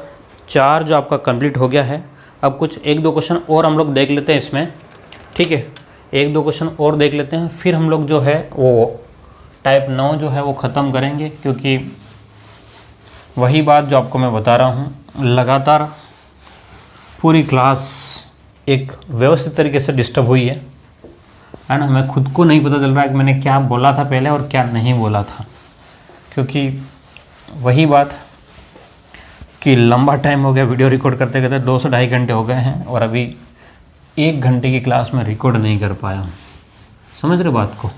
4 जो आपका कंप्लीट हो गया है। अब कुछ 1-2 क्वेश्चन और हम लोग देख लेते हैं इसमें। ठीक है, एक दो क्वेश्चन और देख लेते हैं, फिर हम लोग जो है वो टाइप 9 जो है वो ख़त्म करेंगे, क्योंकि वही बात जो आपको मैं बता रहा हूँ, लगातार पूरी क्लास एक व्यवस्थित तरीके से डिस्टर्ब हुई है ना। हमें खुद को नहीं पता चल रहा है कि मैंने क्या बोला था पहले और क्या नहीं बोला था, क्योंकि वही बात कि लंबा टाइम हो गया वीडियो रिकॉर्ड करते करते, 2 से 2.5 घंटे हो गए हैं और अभी 1 घंटे की क्लास में रिकॉर्ड नहीं कर पाया हूँ। समझ रहे बात को?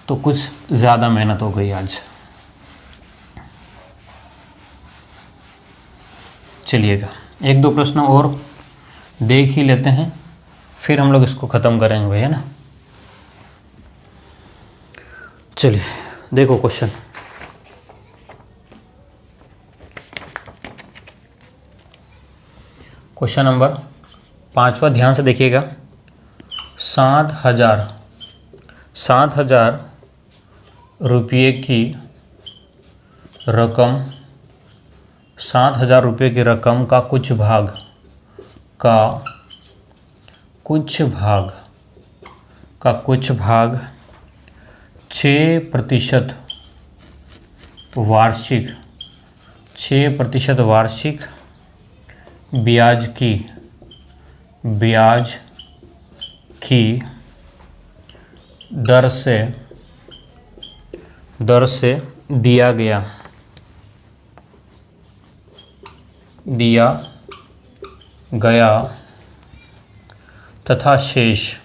तो कुछ ज़्यादा मेहनत हो गई आज। चलिएगा, एक दो प्रश्न और देख ही लेते हैं, फिर हम लोग इसको ख़त्म करेंगे भाई, है ना। चलिए देखो क्वेश्चन। क्वेश्चन नंबर 5वां ध्यान से देखिएगा। 7,000 रुपये की रकम, 7,000 रुपये की रकम का कुछ भाग 6% वार्षिक ब्याज की दर से दिया गया तथा शेष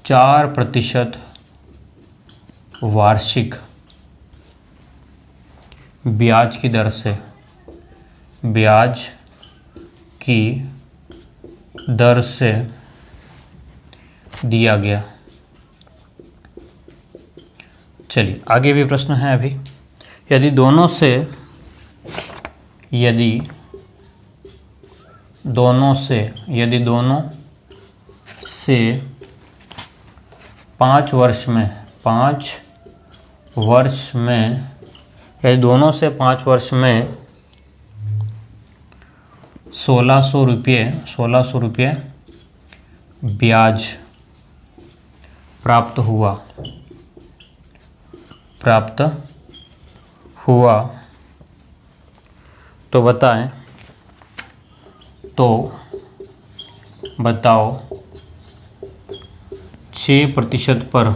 4% वार्षिक ब्याज की दर से दिया गया। चलिए आगे भी प्रश्न है अभी। यदि दोनों से 5 वर्ष में यदि दोनों से 5 वर्ष में 1,600 रुपये ब्याज प्राप्त हुआ तो बताओ 6% पर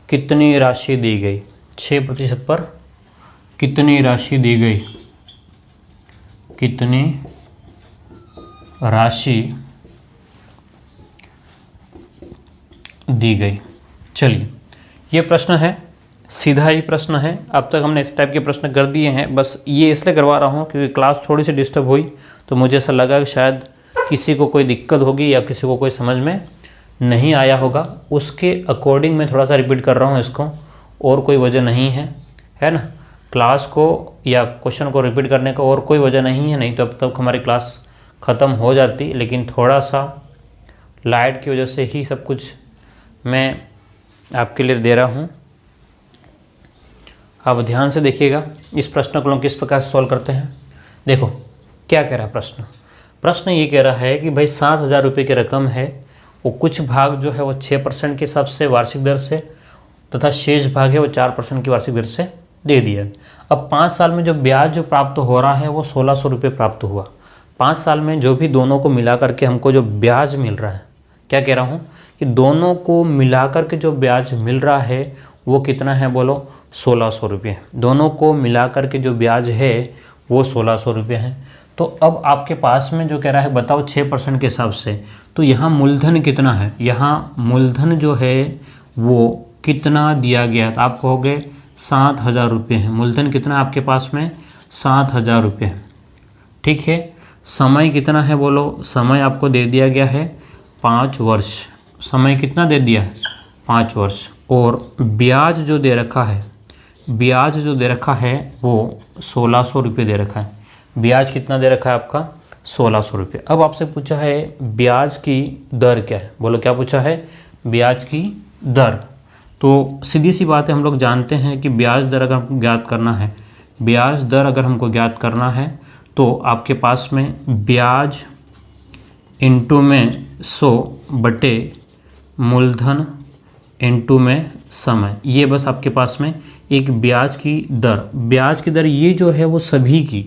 कितनी राशि दी गई? 6% पर कितनी राशि दी गई? कितनी राशि दी गई? चलिए, ये प्रश्न है, सीधा ही प्रश्न है। अब तक हमने इस टाइप के प्रश्न कर दिए हैं, बस ये इसलिए करवा रहा हूँ क्योंकि क्लास थोड़ी सी डिस्टर्ब हुई, तो मुझे ऐसा लगा कि शायद किसी को कोई दिक्कत होगी या किसी को कोई समझ में नहीं आया होगा, उसके अकॉर्डिंग मैं थोड़ा सा रिपीट कर रहा हूँ इसको, और कोई वजह नहीं है ना। क्लास को या क्वेश्चन को रिपीट करने का और कोई वजह नहीं है, नहीं तो अब तक हमारी क्लास ख़त्म हो जाती, लेकिन थोड़ा सा लाइट की वजह से ही सब कुछ मैं आपके लिए दे रहा हूँ। अब ध्यान से देखिएगा, इस प्रश्न को हम किस प्रकार से सॉल्व करते हैं। देखो क्या कह रहा है प्रश्न ये कह रहा है कि भाई 7,000 रुपये की रकम है, वो कुछ भाग जो है वो 6% के हिसाब से वार्षिक दर से तथा शेष भाग है वो 4% की वार्षिक दर से दे दिया। अब 5 साल में जो ब्याज जो प्राप्त हो रहा है वो 1,600 रुपये प्राप्त हुआ। 5 साल में जो भी दोनों को मिला करके हमको जो ब्याज मिल रहा है, क्या कह रहा हूँ कि दोनों को मिला करके जो ब्याज मिल रहा है वो कितना है? बोलो 1,600 रुपये। दोनों को मिला करके जो ब्याज है वो 1,600 रुपये है। तो अब आपके पास में जो कह रहा है बताओ 6% के हिसाब से, तो यहाँ मूलधन कितना है? यहाँ मूलधन जो है वो कितना दिया गया? तो आप कहोगे 7,000 रुपये है। मूलधन कितना आपके पास में? 7,000 रुपये। ठीक है, समय कितना है? बोलो, समय आपको दे दिया गया है 5 वर्ष। समय कितना दे दिया है? 5 वर्ष। और ब्याज जो दे रखा है वो 1,600 रुपये दे रखा है। ब्याज कितना दे रखा है आपका? 1,600 रुपये। अब आपसे पूछा है ब्याज की दर क्या है? बोलो क्या पूछा है? ब्याज की दर। तो सीधी सी बात है, हम लोग जानते हैं कि ब्याज दर अगर ज्ञात करना है, ब्याज दर अगर हमको ज्ञात करना है तो आपके पास में ब्याज इंटू में 100 बटे मूलधन इंटू में समय, ये बस आपके पास में एक ब्याज की दर ये जो है वो सभी की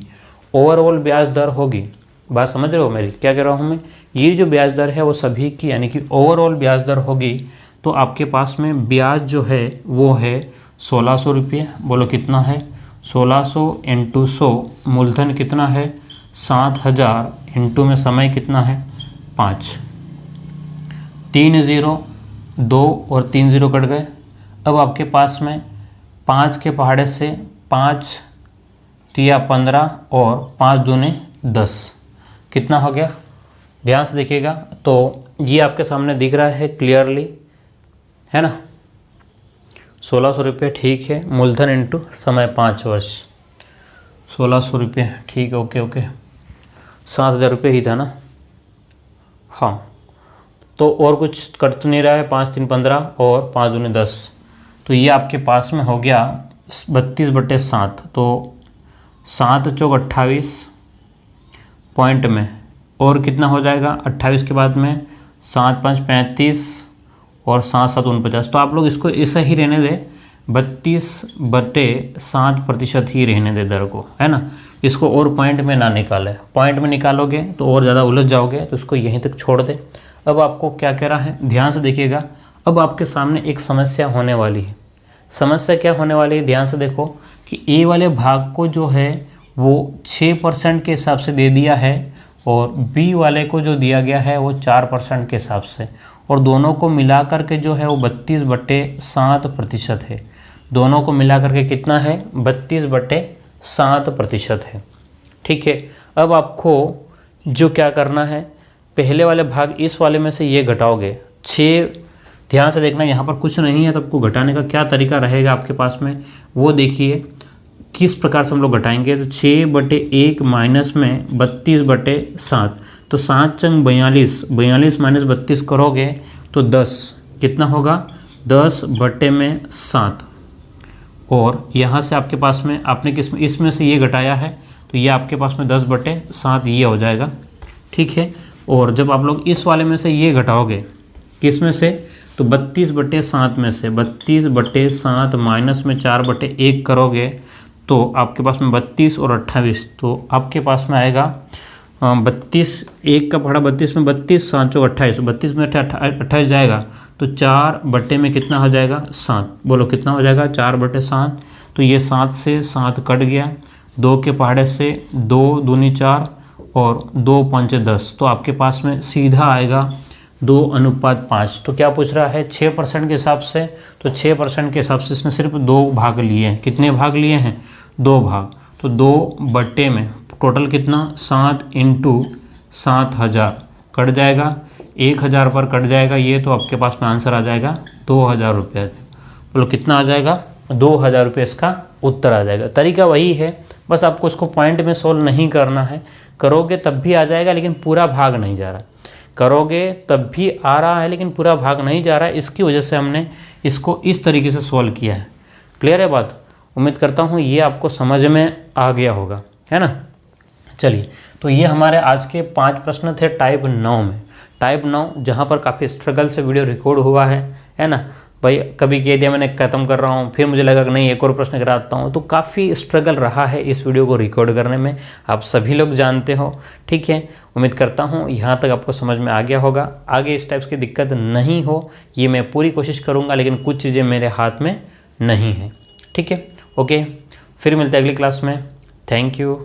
ओवरऑल ब्याज दर होगी। बात समझ रहे हो मेरी, क्या कह रहा हूँ मैं, ये जो ब्याज दर है वो सभी की यानी कि ओवरऑल ब्याज दर होगी। तो आपके पास में ब्याज जो है वो है 1600 रुपये। बोलो कितना है, 1600 इंटू 100, मूलधन कितना है 7000, इंटू में समय कितना है 5। 3 0, 2 और 3 0 कट गए। अब आपके पास में 5 के पहाड़े से 5 तिया 15 और 5 दूने 10, कितना हो गया, ध्यान से देखिएगा। तो ये आपके सामने दिख रहा है क्लियरली, है ना। 1600 रुपये ठीक है, मूलधन इंटू समय 5 वर्ष, 1600 रुपये ठीक है, ओके ओके। 7000 रुपये ही था ना, हाँ। तो और कुछ कट तो नहीं रहा है, 5 3 15 और 5 दूने 10, तो ये आपके पास में हो गया 32/7। तो 7 चौक 28 पॉइंट में, और कितना हो जाएगा 28 के बाद में 7 5 35 और 7 7 49। तो आप लोग इसको ऐसा ही रहने दें, 32/7% ही रहने दे दर को, है ना। इसको और पॉइंट में ना निकालें, पॉइंट में निकालोगे तो और ज़्यादा उलझ जाओगे, तो इसको यहीं तक छोड़ दे। अब आपको क्या कह रहा है, ध्यान से देखिएगा। अब आपके सामने एक समस्या होने वाली है। समस्या क्या होने वाली है, ध्यान से देखो कि ए वाले भाग को जो है वो 6% के हिसाब से दे दिया है और बी वाले को जो दिया गया है वो 4% के हिसाब से, और दोनों को मिला करके जो है वो 32/7% है। दोनों को मिला करके कितना है, 32/7% है, ठीक है। अब आपको जो क्या करना है, पहले वाले भाग इस वाले में से ये घटाओगे 6, ध्यान से देखना यहाँ पर कुछ नहीं है, तो आपको घटाने का क्या तरीका रहेगा आपके पास में वो देखिए किस प्रकार से हम लोग घटाएंगे। तो 6/1 माइनस में 32/7, तो 7 चंग 42, 42 माइनस 32 करोगे तो 10, कितना होगा 10/7। और यहाँ से आपके पास में आपने इसमें से ये घटाया है, तो ये आपके पास में 10/7 ये हो जाएगा, ठीक है। और जब आप लोग इस वाले में से ये घटाओगे, किस में से, तो 32/7 में से 32/7 माइनस में 4/1 करोगे तो आपके पास में 32 और 28, तो आपके पास में आएगा 32, 1 का पहाड़ा 32 में 32, 7 चौक 28, 32 में 28 जाएगा, तो 4 में कितना हो जाएगा 7। बोलो कितना हो जाएगा 4/7। तो ये 7 से 7 कट गया, 2 के पहाड़े से 2 दूनी 4 और 2 5 10, तो आपके पास में सीधा आएगा 2:5। तो क्या पूछ रहा है 6% के हिसाब से, तो 6% के हिसाब से इसने सिर्फ 2 भाग लिए हैं। कितने भाग लिए हैं, 2 भाग। तो 2 में टोटल कितना 7 × 7000 कट जाएगा, 1000 पर कट जाएगा ये, तो आपके पास में आंसर आ जाएगा 2000 रुपये। बोलो कितना आ जाएगा 2000 रुपये, इसका उत्तर आ जाएगा। तरीका वही है, बस आपको उसको पॉइंट में सोल्व नहीं करना है, करोगे तब भी आ जाएगा लेकिन पूरा भाग नहीं जा रहा, करोगे तब भी आ रहा है लेकिन पूरा भाग नहीं जा रहा है। इसकी वजह से हमने इसको इस तरीके से सॉल्व किया है। क्लियर है बात, उम्मीद करता हूँ ये आपको समझ में आ गया होगा, है ना। चलिए, तो ये हमारे आज के 5 प्रश्न थे टाइप 9 में। टाइप 9 जहाँ पर काफ़ी स्ट्रगल से वीडियो रिकॉर्ड हुआ है ना भाई। कभी कह दिया मैंने ख़त्म कर रहा हूँ, फिर मुझे लगा कि नहीं एक और प्रश्न कराता हूँ, तो काफ़ी स्ट्रगल रहा है इस वीडियो को रिकॉर्ड करने में, आप सभी लोग जानते हो, ठीक है। उम्मीद करता हूँ यहाँ तक आपको समझ में आ गया होगा। आगे इस टाइप की दिक्कत नहीं हो ये मैं पूरी कोशिश करूँगा, लेकिन कुछ चीज़ें मेरे हाथ में नहीं हैं, ठीक है। ओके, फिर मिलते हैं अगली क्लास में। Thank you.